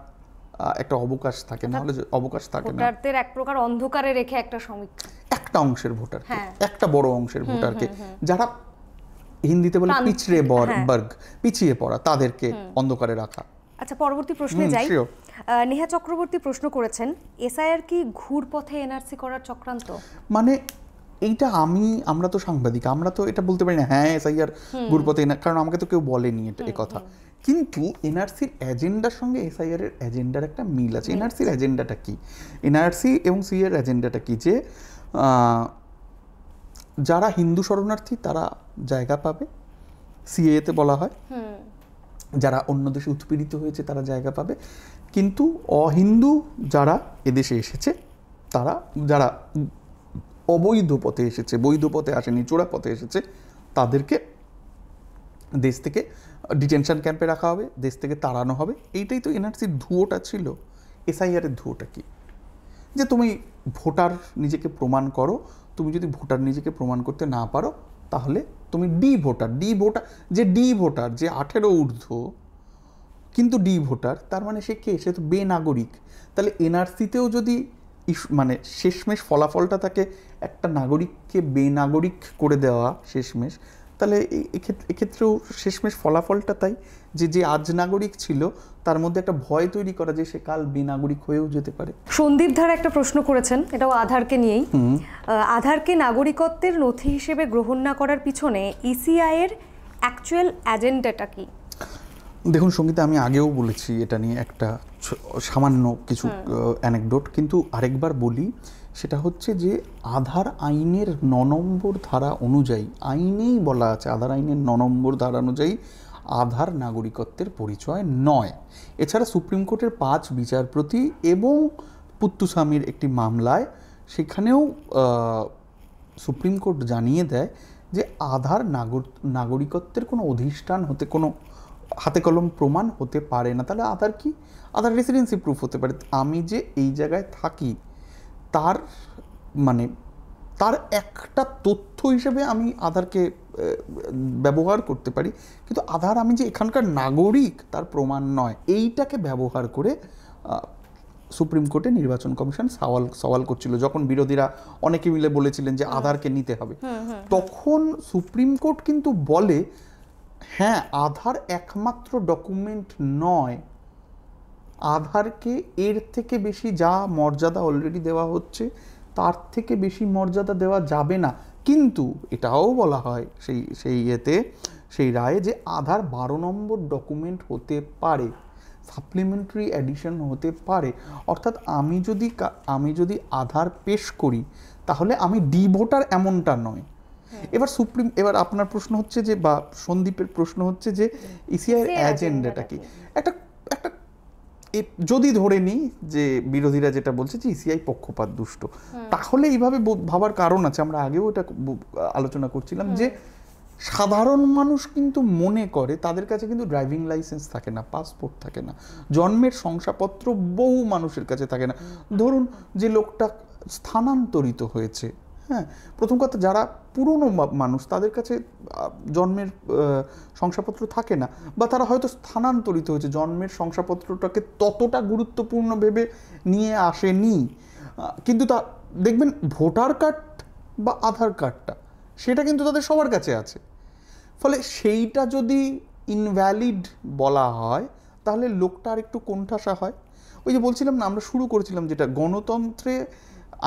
একটা অবকাশ থাকে, নাহলে অবকাশ থাকে না। ভোটারদের এক প্রকার অন্ধকারে রেখে একটা সমীক্ষা, একটা অংশের ভোটার, একটা বড় অংশের ভোটারকে, যারা হিন্দিতে বলে পিছিয়ে পড়া, তাদেরকে অন্ধকারে রাখা। আচ্ছা, পরবর্তী প্রশ্নে যাই। নেহা চক্রবর্তী প্রশ্ন করেছেন, এসআইআর কি ঘুরপথে এনআরসি করার চক্রান্ত? মানে এইটা আমরা তো সাংবাদিক, আমরা তো এটা বলতে পারি না হ্যাঁ এসআইআর ঘুরপথে, কারণ আমাকে তো কেউ বলেনি এ কথা। কিন্তু এনআরসির এজেন্ডার সঙ্গে এসআইআর এর এজেন্ডার একটা মিল আছে। এনআরসির এজেন্ডাটা কি, এনআরসি এবং সিএর এজেন্ডাটা কি, যে যারা হিন্দু শরণার্থী তারা জায়গা পাবে, সিএতে বলা হয়, যারা অন্য দেশে উৎপীড়িত হয়েছে তারা জায়গা পাবে, কিন্তু অহিন্দু যারা এদেশে এসেছে, তারা যারা অবৈধ পথে এসেছে, বৈধ পথে আসেনি, চোরা পথে এসেছে, তাদেরকে দেশ থেকে ডিটেনশন ক্যাম্পে রাখা হবে, দেশ থেকে তাড়ানো হবে। এইটাই তো এনআরসির ধুয়োটা ছিল। এসআইআরের ধুয়োটা কি, যে তুমি ভোটার নিজেকে প্রমাণ করো, তুমি যদি ভোটার নিজেকে প্রমাণ করতে না পারো, তাহলে তুমি ডি ভোটার, যে 18 ঊর্ধ্ব কিন্তু ডি ভোটার, তার মানে সে কে? সে তো বেনাগরিক। তাহলে এনআরসিতেও যদি মানে শেষমেশ ফলাফলটা তাকে একটা নাগরিককে বেনাগরিক করে দেওয়া শেষমেশ, তাহলে এক্ষেত্রেও শেষমেশ ফলাফলটা তাই, যে আজ নাগরিক ছিল তার মধ্যে একটা ভয় তৈরি করা যে সে কাল বেনাগরিক হয়েও যেতে পারে। সন্দীপ ধার একটা প্রশ্ন করেছেন, এটাও আধারকে নিয়েই। আধারকে নাগরিকত্বের নথি হিসেবে গ্রহণ না করার পিছনে ইসিআই এর অ্যাকচুয়াল এজেন্ডাটা কি? দেখুন সঙ্গীতা, আমি আগেও বলেছি এটা নিয়ে একটা সামান্য কিছু অ্যানেকডোট, কিন্তু আরেকবার বলি। সেটা হচ্ছে যে আধার আইনের 9 নম্বর ধারা অনুযায়ী, আইনেই বলা আছে, আধার আইনের 9 নম্বর ধারা অনুযায়ী আধার নাগরিকত্বের পরিচয় নয়। এছাড়া সুপ্রিম কোর্টের 5 বিচারপতি এবং পুত্তুস্বামীর একটি মামলায় সেখানেও সুপ্রিম কোর্ট জানিয়ে দেয় যে আধার নাগরিকত্বের কোনো অধিষ্ঠান হতে, কোনো হাতে কলম প্রমাণ হতে পারে না। তাহলে আধার কি? আধার রেসিডেন্সি প্রুফ হতে পারে। আমি যে এই জায়গায় থাকি তার মানে তার একটা তথ্য হিসেবে আমি আধারকে ব্যবহার করতে পারি, কিন্তু আধার আমি যে এখানকার নাগরিক তার প্রমাণ নয়। এইটাকে ব্যবহার করে সুপ্রিম কোর্টে নির্বাচন কমিশন সওয়াল করছিল, যখন বিরোধীরা অনেকে মিলে বলেছিলেন যে আধারকে নিতে হবে। তখন সুপ্রিম কোর্ট কিন্তু বলে, হ্যাঁ, আধার একমাত্র ডকুমেন্ট নয়, আধারকে এর থেকে বেশি যা মর্যাদা অলরেডি দেওয়া হচ্ছে তার থেকে বেশি মর্যাদা দেওয়া যাবে না। কিন্তু এটাও বলা হয় সেই রায়ে যে আধার 12 নম্বর ডকুমেন্ট হতে পারে, সাপ্লিমেন্টারি এডিশন হতে পারে। অর্থাৎ আমি যদি আধার পেশ করি তাহলে আমি ডি ভোটার এমনটা নয়। এবার আপনার প্রশ্ন হচ্ছে যে, বা সন্দীপের প্রশ্ন হচ্ছে যে ইসিআই এর এজেন্ডাটা কি। একটা যদি ধরে নিই যে বিরোধীরা যেটা বলছে যে ইসিআই পক্ষপাত দুষ্ট, তাহলে এইভাবে ভাবার কারণ আছে। আমরা আগেও এটা আলোচনা করছিলাম যে সাধারণ মানুষ কিন্তু মনে করে তাদের কাছে কিন্তু ড্রাইভিং লাইসেন্স থাকে না, পাসপোর্ট থাকে না, জন্মের শংসাপত্র বহু মানুষের কাছে থাকে না। ধরুন যে লোকটা স্থানান্তরিত হয়েছে, হ্যাঁ, প্রথম কথা যারা পুরনো মানুষ তাদের কাছে জন্মের শংসাপত্র থাকে না, বা তারা হয়তো স্থানান্তরিত হয়েছে, জন্মের শংসাপত্রটাকে ততটা গুরুত্বপূর্ণ ভেবে নিয়ে আসেনি। কিন্তু তা দেখবেন ভোটার কার্ড বা আধার কার্ডটা সেটা কিন্তু তাদের সবার কাছে আছে। ফলে সেইটা যদি ইনভ্যালিড বলা হয় তাহলে লোকটা আর একটু কোণঠাসা হয়। ওই যে বলছিলাম না, আমরা শুরু করেছিলাম যেটা,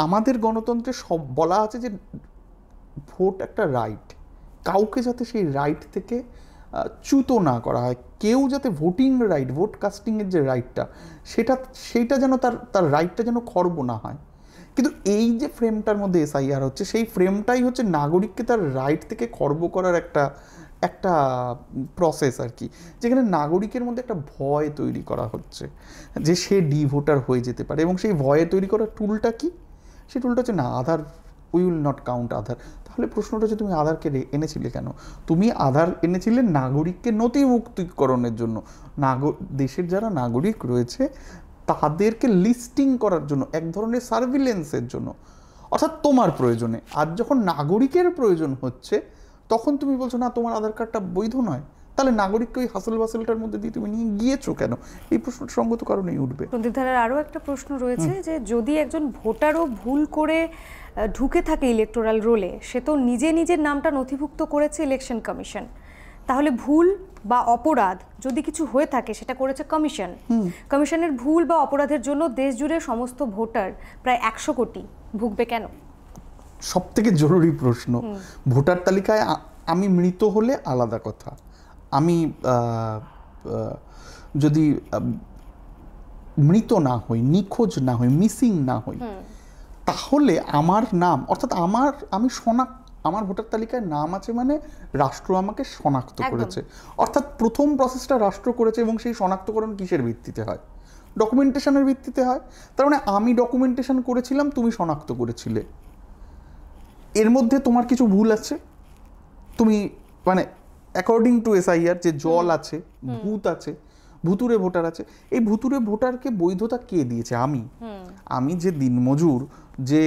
আমাদের গণতন্ত্রে সব বলা আছে যে ভোট একটা রাইট, কাউকে যাতে সেই রাইট থেকে চ্যুত না করা হয়, কেউ যাতে ভোটিং রাইট, ভোট কাস্টিংয়ের যে রাইটটা সেইটা যেন তার রাইটটা যেন খর্ব না হয়। কিন্তু এই যে ফ্রেমটার মধ্যে এসআইআর হচ্ছে, সেই ফ্রেমটাই হচ্ছে নাগরিককে তার রাইট থেকে খর্ব করার একটা প্রসেস আর কি, যেখানে নাগরিকের মধ্যে একটা ভয় তৈরি করা হচ্ছে যে সে ডি ভোটার হয়ে যেতে পারে। এবং সেই ভয়ে তৈরি করার টুলটা কি? সেই টুলটা হচ্ছে না, আধার উই উইল নট কাউন্ট আধার। তাহলে প্রশ্নটা হচ্ছে তুমি আধারকে এনেছিলে কেন? তুমি আধার এনেছিলে নাগরিককে নথিভুক্তিকরণের জন্য, দেশের যারা নাগরিক রয়েছে তাদেরকে লিস্টিং করার জন্য, এক ধরনের সার্ভিলেন্সের জন্য, অর্থাৎ তোমার প্রয়োজনে। আর যখন নাগরিকের প্রয়োজন হচ্ছে তখন তুমি বলছো না তোমার আধার কার্ডটা বৈধ নয়, তাহলে নাগরিককে ওই হাসল বাসলটার মধ্যে দিয়ে তুমি নিয়ে গিয়েছো কেন? এই প্রশ্নটা সঙ্গত কারণেই উঠবে। সন্দীপধারার আরও একটা প্রশ্ন রয়েছে যে যদি একজন ভোটারও ভুল করে ঢুকে থাকে ইলেকটোরাল রোলে, সে তো নিজের নামটা নথিভুক্ত করেছে ইলেকশন কমিশন, তাহলে ভুল বা অপরাধ যদি কিছু হয়ে থাকে সেটা করেছে কমিশন, কমিশনের ভুল বা অপরাধের জন্য দেশ জুড়ে সমস্ত ভোটার প্রায় 100 কোটি ভুগবে কেন? সব থেকে জরুরি প্রশ্ন। ভোটার তালিকায় আমি মৃত হলে আলাদা কথা, আমি যদি মৃত না হই, নিখোঁজ না হই, মিসিং না হই, তাহলে আমার নাম, অর্থাৎ আমার ভোটার তালিকায় নাম আছে মানে রাষ্ট্র আমাকে শনাক্ত করেছে। অর্থাৎ প্রথম প্রসেসটা রাষ্ট্র করেছে, এবং সেই শনাক্তকরণ কিসের ভিত্তিতে হয়? ডকুমেন্টেশনের ভিত্তিতে হয়। তার মানে আমি ডকুমেন্টেশন করেছিলাম, তুমি শনাক্ত করেছিলে, এর মধ্যে তোমার কিছু ভুল আছে। তুমি মানে অ্যাকর্ডিং টু এসআইআর যে জল আছে, ভূত আছে, ভুতুরে ভোটার আছে, এই ভুতুরে ভোটারকে বৈধতা কে দিয়েছে? আমি যে দিনমজুর, যে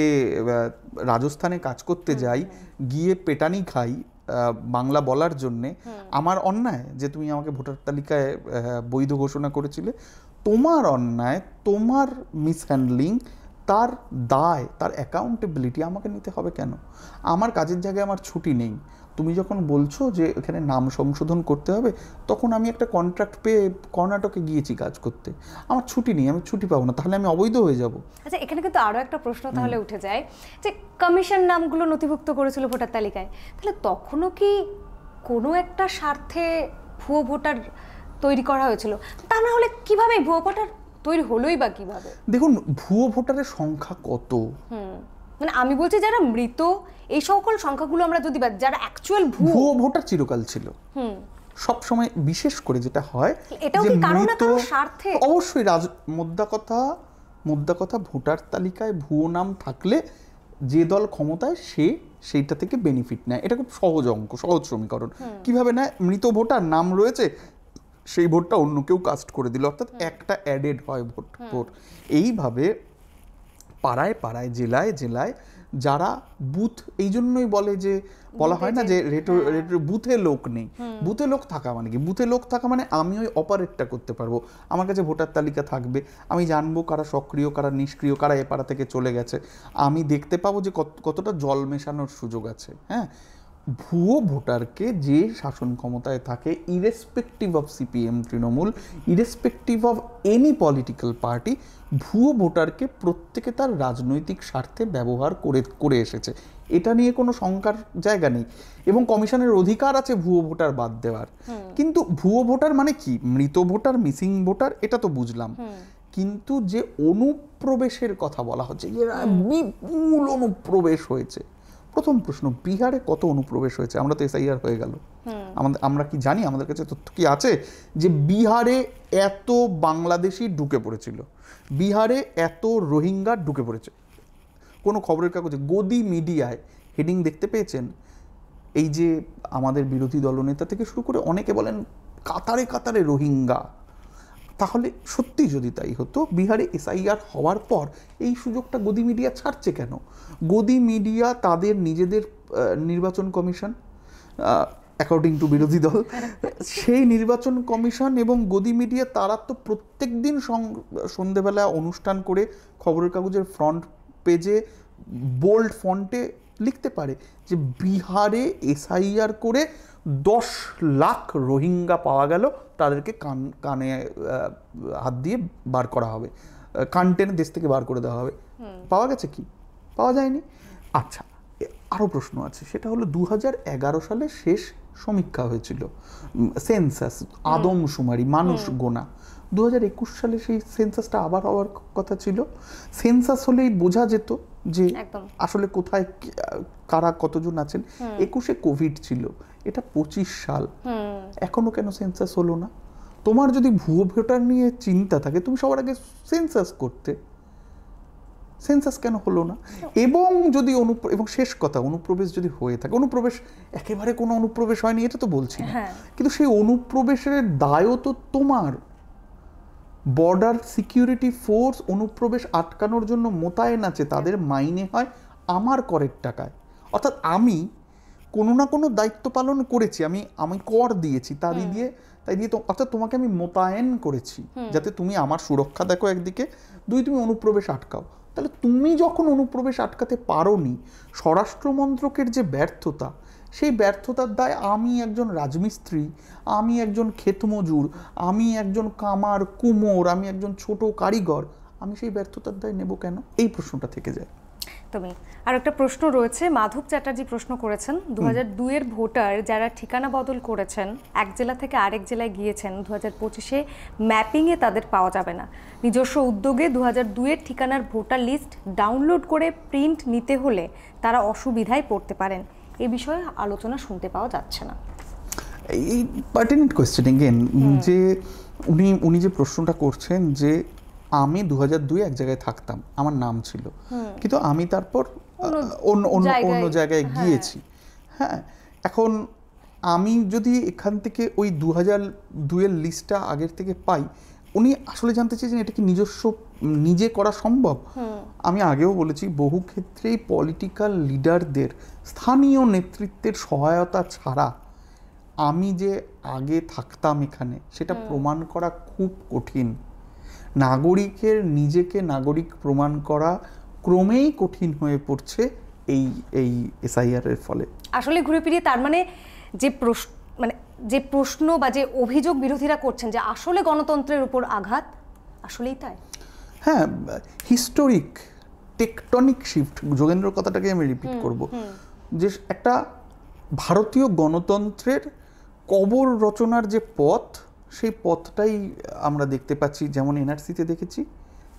রাজস্থানে কাজ করতে যাই, গিয়ে পেটানি খাই বাংলা বলার জন্যে, আমার অন্যায় যে তুমি আমাকে ভোটার তালিকায় বৈধ ঘোষণা করেছিলে? তোমার অন্যায়, তোমার মিসহ্যান্ডলিং, তার দায়, তার অ্যাকাউন্টেবিলিটি আমাকে নিতে হবে কেন? আমার কাজের জায়গায় আমার ছুটি নেই, তুমি যখন বলছো যে এখানে নাম সংশোধন করতে হবে, তখন আমি একটা কন্ট্রাক্ট পেয়ে কর্ণাটকে গিয়েছি কাজ করতে, আমার ছুটি নেই, আমি ছুটি পাবো না, তাহলে আমি অবৈধ হয়ে যাব। আচ্ছা, এখানে কিন্তু আরও একটা প্রশ্ন তাহলে উঠে যায় যে কমিশন নামগুলো নথিভুক্ত করেছিল ভোটার তালিকায়, তাহলে তখনও কি কোনো একটা স্বার্থে ভুয়ো ভোটার তৈরি করা হয়েছিল, তা না হলে কিভাবে ভুয়ো ভোটার তৈরি হলোই বা কিভাবে? দেখুন, ভুয়ো ভোটারের সংখ্যা কত, মানে আমি বলছি যারা মৃত, এই সকল সংখ্যাগুলো আমরা যদি যারা অ্যাকচুয়াল ভুয়ো ভোটার চিরকাল ছিল সব সময়। বিশেষ করে যেটা হয় এটাও কি কারো না কারো স্বার্থে, অবশ্যই মোদ্দা কথা ভোটার তালিকায় ভুয়ো নাম থাকলে যে দল ক্ষমতায় সেইটা থেকে বেনিফিট নেয়। এটা খুব সহজ অঙ্ক, সহজ সমীকরণ। কিভাবে নেয়? মৃত ভোটার নাম রয়েছে, সেই ভোটটা অন্য কেউ কাস্ট করে দিল, অর্থাৎ একটা অ্যাডেড হয় ভোট। এইভাবে পাড়ায় পাড়ায়, জেলায় জেলায় যারা বুথ, এই জন্যই বলা হয় না যে বুথে লোক নেই। বুথে লোক থাকা মানে কি? বুথে লোক থাকা মানে আমি ওই অপারেটটা করতে পারবো, আমার কাছে ভোটার তালিকা থাকবে, আমি জানবো কারা সক্রিয়, কারা নিষ্ক্রিয়, কারা এ পাড়া থেকে চলে গেছে, আমি দেখতে পাবো যে কতটা জল মেশানোর সুযোগ আছে। হ্যাঁ, ভুয়ো ভোটারকে যে শাসন ক্ষমতায় থাকে, irrespective of CPM, Trinamool, irrespective of any political party, ভুয়ো ভোটারকে প্রত্যেকে তার রাজনৈতিক স্বার্থে ব্যবহার করে এসেছে। এটা নিয়ে কোনো শঙ্কার জায়গা নেই, এবং কমিশনের অধিকার আছে ভুয়ো ভোটার বাদ দেওয়ার। কিন্তু ভুয়ো ভোটার মানে কি? মৃত ভোটার, মিসিং ভোটার, এটা তো বুঝলাম। কিন্তু যে অনুপ্রবেশের কথা বলা হচ্ছে, যে বিপুল অনুপ্রবেশ হয়েছে, প্রথম প্রশ্ন, বিহারে কত অনুপ্রবেশ হয়েছে? আমরা তো এসআইআর হয়ে গেল, আমরা কি জানি? আমাদের কাছে তথ্য কি আছে যে বিহারে এত বাংলাদেশি ঢুকে পড়েছিল, বিহারে এত রোহিঙ্গা ঢুকে পড়েছে? কোনো খবরের কাগজে, গদি মিডিয়ায় হেডিং দেখতে পেয়েছেন? এই যে আমাদের বিরোধী দলনেতা থেকে শুরু করে অনেকে বলেন কাতারে কাতারে রোহিঙ্গা। তাহলে সত্যি যদি তাই হতো, বিহারে এসআইআর হওয়ার পর এই সুযোগটা গদি মিডিয়া ছাড়ছে কেন? গদি মিডিয়া তাদের নিজেদের নির্বাচন কমিশন, অ্যাকর্ডিং টু বিরোধী দল, সেই নির্বাচন কমিশন এবং গদি মিডিয়া, তারা তো প্রত্যেক দিন সন্ধেবেলা অনুষ্ঠান করে খবরের কাগজের ফ্রন্ট পেজে বোল্ড ফন্টে লিখতে পারে যে বিহারে এসআইআর করে 10 লাখ রোহিঙ্গা পাওয়া গেল, তাদেরকে কানে হাত দিয়ে বার করা হবে, কান টেনে দেশ থেকে বার করে দেওয়া হবে। পাওয়া গেছে কি? পাওয়া যায়নি। আচ্ছা, আরও প্রশ্ন আছে, সেটা হলো 2011 সালে শেষ সমীক্ষা হয়েছিল, সেন্সাস, আদমশুমারি, মানুষ গোনা। 2021 সালে সেই সেন্সাসটা আবার হওয়ার কথা ছিল। সেন্সাস হলেই বোঝা যেত যে আসলে কোথায় কারা কতজন আছেন। 21-এ কোভিড ছিল, এটা 25 সাল, এখনো কেন সেন্সাস হলো না? তোমার যদি ভুয়ো ভোটার নিয়ে চিন্তা থাকে, তুমি সবার আগে সেন্সাস করতে। সেন্সাস কেন হলো না? এবং যদি এবং শেষ কথা, অনুপ্রবেশ যদি হয়ে থাকে, অনুপ্রবেশ একেবারে কোনো অনুপ্রবেশ হয়নি এটা তো বলছি না, কিন্তু সেই অনুপ্রবেশের দায়ও তো তোমার। বর্ডার সিকিউরিটি ফোর্স অনুপ্রবেশ আটকানোর জন্য মোতায়েন আছে, তাদের মাইনে হয় আমার করের টাকায়। অর্থাৎ আমি কোনো না কোনো দায়িত্ব পালন করেছি, আমি কর দিয়েছি, তাই দিয়ে তো, অর্থাৎ তোমাকে আমি মোতায়েন করেছি যাতে তুমি আমার সুরক্ষা দেখো একদিকে, দুই তুমি অনুপ্রবেশ আটকাও। তাহলে তুমি যখন অনুপ্রবেশ আটকাতে পারোনি, স্বরাষ্ট্র মন্ত্রকের যে ব্যর্থতা, সেই ব্যর্থতার দায় আমি একজন রাজমিস্ত্রি, আমি একজন ক্ষেতমজুর, আমি একজন কামার কুমোর, আমি একজন ছোট কারিগর, আমি সেই ব্যর্থতার দায় নেব কেন? এই প্রশ্নটা থেকে যায়। তুমি আর একটা প্রশ্ন রয়েছে, মাধব চ্যাটার্জি প্রশ্ন করেছেন, 2002-এর ভোটার যারা ঠিকানা বদল করেছেন, এক জেলা থেকে আরেক জেলায় গিয়েছেন, 2025-এ ম্যাপিংয়ে তাদের পাওয়া যাবে না। নিজস্ব উদ্যোগে 2002-এর ঠিকানার ভোটার লিস্ট ডাউনলোড করে প্রিন্ট নিতে হলে তারা অসুবিধায় পড়তে পারেন। এ বিষয়ে আলোচনা শুনতে পাওয়া যাচ্ছে না। এই পার্টিনেন্ট কোয়েশ্চেন এগেন, যে উনি যে প্রশ্নটা করছেন যে আমি 2002 এক জায়গায় থাকতাম, আমার নাম ছিল, কিন্তু আমি তারপর অন্য জায়গায় গিয়েছি। হ্যাঁ, এখন আমি যদি এখান থেকে ওই 2002-এর লিস্টটা আগের থেকে পাই, উনি আসলে জানতে চেয়েছেন এটা কি নিজে করা সম্ভব? আমি আগেও বলেছি, বহু ক্ষেত্রেই পলিটিক্যাল লিডারদের, স্থানীয় নেতৃত্বের সহায়তা ছাড়া আমি যে আগে থাকতাম এখানে, সেটা প্রমাণ করা খুব কঠিন। নাগরিকের নিজেকে নাগরিক প্রমাণ করা ক্রমেই কঠিন হয়ে পড়ছে এই এসআইআর এর ফলে। আসলে ঘুরে ফিরিয়ে তার মানে যে প্রশ্ন বা যে অভিযোগ বিরোধীরা করছেন যে আসলে গণতন্ত্রের উপর আঘাত, আসলেই তাই। হ্যাঁ, হিস্টোরিক টেকটনিক শিফট, যোগেন্দ্রর কথাটাকে আমি রিপিট করব, যে একটা ভারতীয় গণতন্ত্রের কবর রচনার যে পথ, সেই পথটাই আমরা দেখতে পাচ্ছি, যেমন এনআরসিতে দেখেছি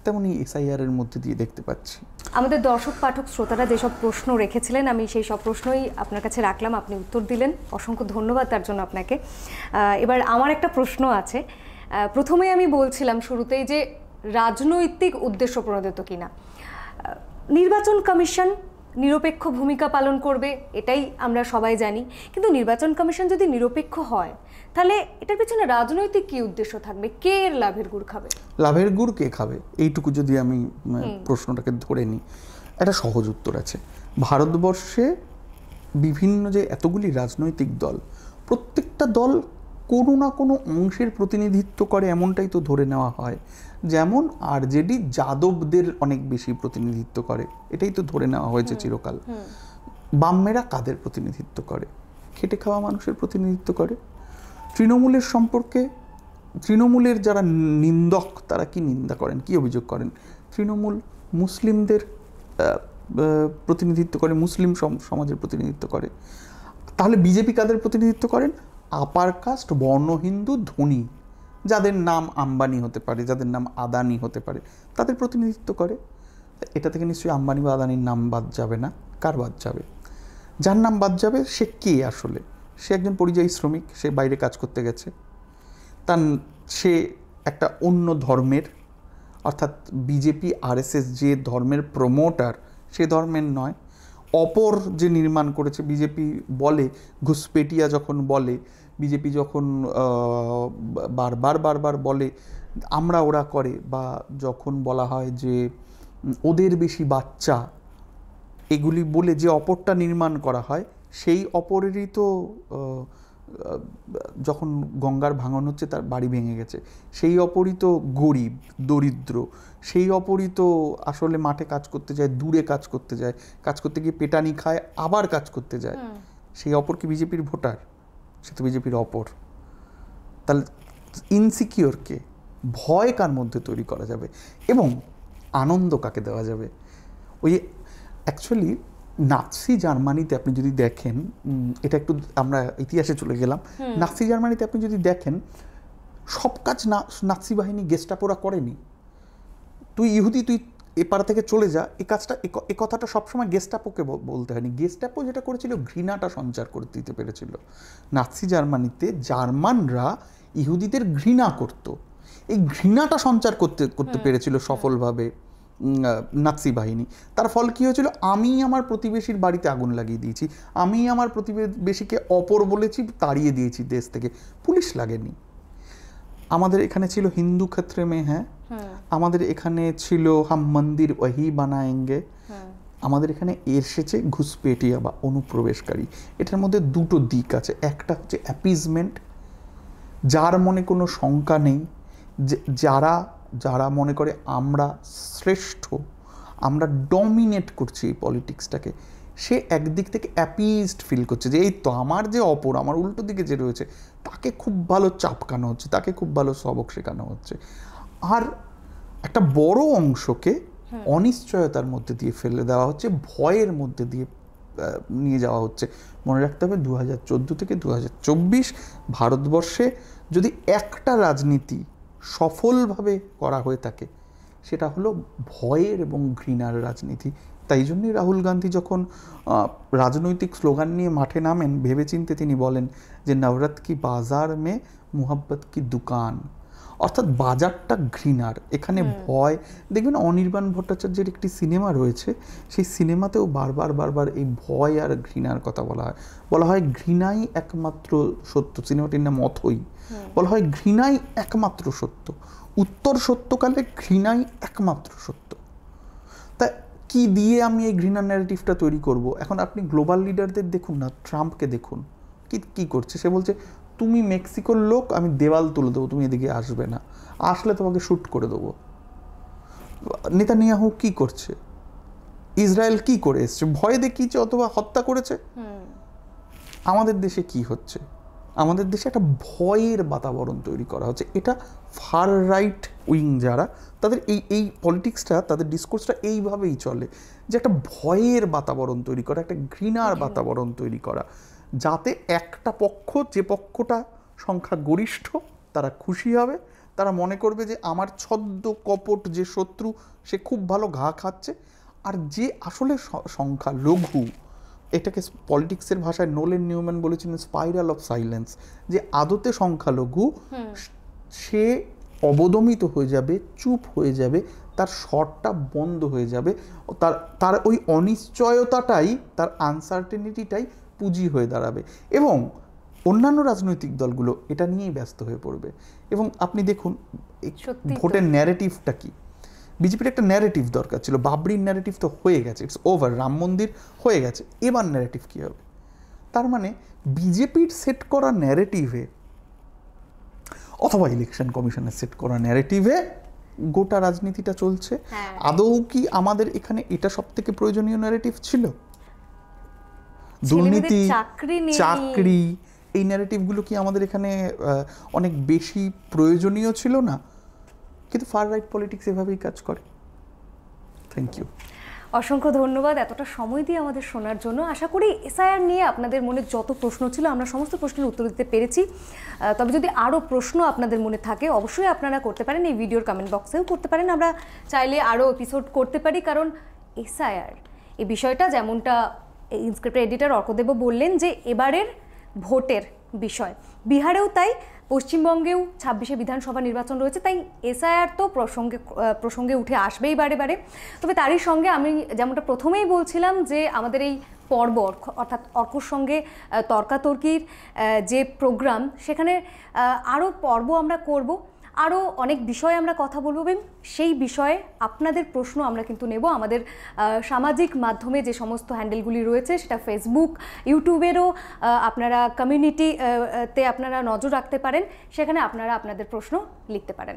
তেমনই এসআইআর এর মধ্যে দিয়ে দেখতে পাচ্ছি। আমাদের দর্শক পাঠক শ্রোতারা যেসব প্রশ্ন রেখেছিলেন আমি সেই সব প্রশ্নই আপনার কাছে রাখলাম, আপনি উত্তর দিলেন, অসংখ্য ধন্যবাদ তার জন্য আপনাকে। এবার আমার একটা প্রশ্ন আছে। প্রথমেই আমি বলছিলাম শুরুতেই যে রাজনৈতিক উদ্দেশ্য প্রণোদিত কিনা। নির্বাচন কমিশন নিরপেক্ষ ভূমিকা পালন করবে এটাই আমরা সবাই জানি, কিন্তু নির্বাচন কমিশন যদি নিরপেক্ষ হয় তাহলে এটার পিছনে রাজনৈতিক কি উদ্দেশ্য থাকবে? কে এর লাভের গুড় খাবে? লাভের গুড় কে খাবে, এইটুকু যদি আমি প্রশ্নটাকে ধরে নিই, একটা সহজ উত্তর আছে। ভারতবর্ষে বিভিন্ন যে এতগুলি রাজনৈতিক দল, প্রত্যেকটা দল কোনো না কোনো অংশের প্রতিনিধিত্ব করে এমনটাই তো ধরে নেওয়া হয়। যেমন আরজেডি যাদবদের অনেক বেশি প্রতিনিধিত্ব করে, এটাই তো ধরে নেওয়া হয়েছে চিরকাল। বামেরা কাদের প্রতিনিধিত্ব করে? খেটে খাওয়া মানুষের প্রতিনিধিত্ব করে। তৃণমূলের সম্পর্কে তৃণমূলের যারা নিন্দক তারা কি নিন্দা করেন, কি অভিযোগ করেন? তৃণমূল মুসলিমদের প্রতিনিধিত্ব করে, মুসলিম সমাজের প্রতিনিধিত্ব করে। তাহলে বিজেপি কাদের প্রতিনিধিত্ব করেন? আপার কাস্ট, বর্ণ হিন্দু, ধনী, যাদের নাম আম্বানি হতে পারে, যাদের নাম আদানি হতে পারে, তাদের প্রতিনিধিত্ব করে। এটা থেকে নিশ্চয়ই আম্বানি বা আদানির নাম বাদ যাবে না। কার বাদ যাবে? যার নাম বাদ যাবে সে কে আসলে? সে একজন পরিযায়ী শ্রমিক, সে বাইরে কাজ করতে গেছে, সে একটা অন্য ধর্মের, অর্থাৎ বিজেপি আরএসএস যে ধর্মের প্রমোটার সে ধর্মের নয়। অপর যে নির্মাণ করেছে, বিজেপি বলে, ঘুসপেটিয়া যখন বলে, বিজেপি যখন বারবার বলে আমরা ওরা করে, বা যখন বলা হয় যে ওদের বেশি বাচ্চা, এগুলি বলে যে অপরটা নির্মাণ করা হয়, সেই অপরেরই তো যখন গঙ্গার ভাঙন হচ্ছে তার বাড়ি ভেঙে গেছে, সেই অপরই তো গরিব দরিদ্র, সেই অপরই তো আসলে মাঠে কাজ করতে যায়, দূরে কাজ করতে যায়, কাজ করতে গিয়ে পেটানি খায়, আবার কাজ করতে যায়। সেই অপর কি বিজেপির ভোটার? সে তো বিজেপির অপর। তাহলে ইনসিকিওরকে, ভয় কার মধ্যে তৈরি করা যাবে এবং আনন্দ কাকে দেওয়া যাবে? ওই অ্যাকচুয়ালি নাৎসি জার্মানিতে আপনি যদি দেখেন, এটা একটু আমরা ইতিহাসে চলে গেলাম, নাৎসি জার্মানিতে আপনি যদি দেখেন সব কাজ নাৎসি বাহিনী গেস্টাপোরা করেনি। তুই ইহুদি, তুই এ পাড়া থেকে চলে যা, এই কাজটা, এ কথাটা সবসময় গেস্টাপোকে বলতে হয়নি। গেস্টাপো যেটা করেছিল ঘৃণাটা সঞ্চার করে দিতে পেরেছিল। নাৎসি জার্মানিতে জার্মানরা ইহুদিদের ঘৃণা করত, এই ঘৃণাটা সঞ্চার করতে পেরেছিল সফলভাবে নাৎসি বাহিনী। তার ফল কী হয়েছিল? আমি আমার প্রতিবেশীর বাড়িতে আগুন লাগিয়ে দিয়েছি, আমি আমার প্রতিবেশীকে অপর বলেছি, তাড়িয়ে দিয়েছি দেশ থেকে, পুলিশ লাগেনি। আমাদের এখানে ছিল হিন্দু ক্ষেত্রে মে হ্যাঁ, আমাদের এখানে ছিল হাম মন্দির ওহি বানায়েঙ্গে, আমাদের এখানে এসেছে ঘুসপেটিয়া বা অনুপ্রবেশকারী। এটার মধ্যে দুটো দিক আছে। একটা হচ্ছে অ্যাপিজমেন্ট, যার মনে কোনো শঙ্কা নেই, যারা মনে করে আমরা শ্রেষ্ঠ, আমরা ডমিনেট করছি এই পলিটিক্সটাকে, সে একদিক থেকে অ্যাপিজড ফিল করছে যে এই তো আমার যে অপর, আমার উল্টো দিকে যে রয়েছে, তাকে খুব ভালো চাপকানো হচ্ছে, তাকে খুব ভালো সবক শেখানো হচ্ছে। আর একটা বড় অংশকে অনিশ্চয়তার মধ্যে দিয়ে ফেলে দেওয়া হচ্ছে, ভয়ের মধ্যে দিয়ে নিয়ে যাওয়া হচ্ছে। মনে রাখতে হবে 2014 থেকে 2024 ভারতবর্ষে যদি একটা রাজনীতি সফলভাবে করা হয়ে থাকে সেটা হলো ভয়ের এবং ঘৃণার রাজনীতি। তাই জন্যই রাহুল গান্ধী যখন রাজনৈতিক স্লোগান নিয়ে মাঠে নামেন, ভেবেচিন্তে তিনি বলেন যে নবরত কি বাজার মে মুহাব্বত কি দোকান, অর্থাৎ বাজারটা ঘৃণার, এখানে ভয়। দেখবেন অনির্বাণ ভট্টাচার্যের একটি সিনেমা রয়েছে, সেই সিনেমাতেও বারবার এই ভয় আর ঘৃণার কথা বলা হয় ঘৃণাই একমাত্র সত্য। সিনেমাটির নাম অথই। বলা হয় ঘৃণাই একমাত্র সত্য, উত্তর সত্যকালে ঘৃণাই একমাত্র সত্য। তা কি দিয়ে আমি এই ঘৃণার ন্যারেটিভটা তৈরি করব? এখন আপনি গ্লোবাল লিডারদের দেখুন না, ট্রাম্পকে দেখুন, কি করছে। সে বলছে তুমি মেক্সিকোর লোক, আমি দেওয়াল তুলে দেবো, তুমি এদিকে আসবে না, আসলে তোমাকে শ্যুট করে দেবো। নেতানিয়াহু কি করছে? ইসরায়েল কি করে এসছে? ভয় দেখিয়েছে অথবা হত্যা করেছে। আমাদের দেশে কি হচ্ছে? আমাদের দেশে একটা ভয়ের বাতাবরণ তৈরি করা হচ্ছে। এটা ফার রাইট উইং যারা, তাদের এই পলিটিক্সটা, তাদের ডিসকোর্সটা এইভাবেই চলে, যে একটা ভয়ের বাতাবরণ তৈরি করা, একটা ঘৃণার বাতাবরণ তৈরি করা, যাতে একটা পক্ষ, যে পক্ষটা সংখ্যা গরিষ্ঠ, তারা খুশি হবে, তারা মনে করবে যে আমার ছদ্ম কপট যে শত্রু সে খুব ভালো ঘা খাচ্ছে। আর যে আসলে সংখ্যা লঘু, এটাকে পলিটিক্সের ভাষায় নোলেন নিউম্যান বলেছিলেন স্পাইরাল অফ সাইলেন্স, যে আদতে সংখ্যালঘু সে অবদমিত হয়ে যাবে, চুপ হয়ে যাবে, তার স্বরটা বন্ধ হয়ে যাবে, তার ওই অনিশ্চয়তাটাই, তার আনসার্টেনিটিটাই পুঁজি হয়ে দাঁড়াবে, এবং অন্যান্য রাজনৈতিক দলগুলো এটা নিয়েই ব্যস্ত হয়ে পড়বে। এবং আপনি দেখুন ভোটের ন্যারেটিভটা কি, বিজেপির একটা ন্যারেটিভ দরকার ছিল, বাবরির ন্যারেটিভ তো হয়ে গেছে, ইটস ওভার, রাম মন্দির হয়ে গেছে, এবার ন্যারেটিভ কী হবে? তার মানে বিজেপির সেট করা ন্যারেটিভে অথবা ইলেকশন কমিশনের সেট করা ন্যারেটিভে গোটা রাজনীতিটা চলছে। আদৌ কি আমাদের এখানে এটা সব থেকে প্রয়োজনীয় ন্যারেটিভ ছিল? দুর্নীতি, চাকরি, এই ন্যারেটিভগুলো কি আমাদের এখানে অনেক বেশি প্রয়োজনীয় ছিল না? কিন্তু ফার রাইট পলিটিক্স এভাবেই কাজ করে। Thank you. অসংখ্য ধন্যবাদ এতটা সময় দিয়ে আমাদের শোনার জন্য। আশা করি এসআইআর নিয়ে আপনাদের মনে যত প্রশ্ন ছিল আমরা সমস্ত প্রশ্নের উত্তর দিতে পেরেছি। তবে যদি আরও প্রশ্ন আপনাদের মনে থাকে অবশ্যই আপনারা করতে পারেন, এই ভিডিওর কমেন্ট বক্সেও করতে পারেন, আমরা চাইলে আরও এপিসোড করতে পারি। কারণ এসআইআর এই বিষয়টা যেমনটা ইনস্ক্রিপ্ট এডিটর অর্কদেব বললেন যে এবারের ভোটের বিষয়, বিহারেও তাই, পশ্চিমবঙ্গেও 26শে বিধানসভা নির্বাচন রয়েছে, তাই এসআইআর তো প্রসঙ্গে উঠে আসবেই বারে বারে। তবে তারই সঙ্গে আমি যেমনটা প্রথমেই বলছিলাম যে আমাদের এই পর্ব অর্থাৎ অর্কর সঙ্গে তর্কাতর্কির যে প্রোগ্রাম, সেখানে আরও পর্ব আমরা করব, আরও অনেক বিষয়ে আমরা কথা বলবো, এবং সেই বিষয়ে আপনাদের প্রশ্ন আমরা কিন্তু নেব। আমাদের সামাজিক মাধ্যমে যে সমস্ত হ্যান্ডেলগুলি রয়েছে, সেটা ফেসবুক, ইউটিউবেরও আপনারা কমিউনিটিতে আপনারা নজর রাখতে পারেন, সেখানে আপনারা আপনাদের প্রশ্ন লিখতে পারেন।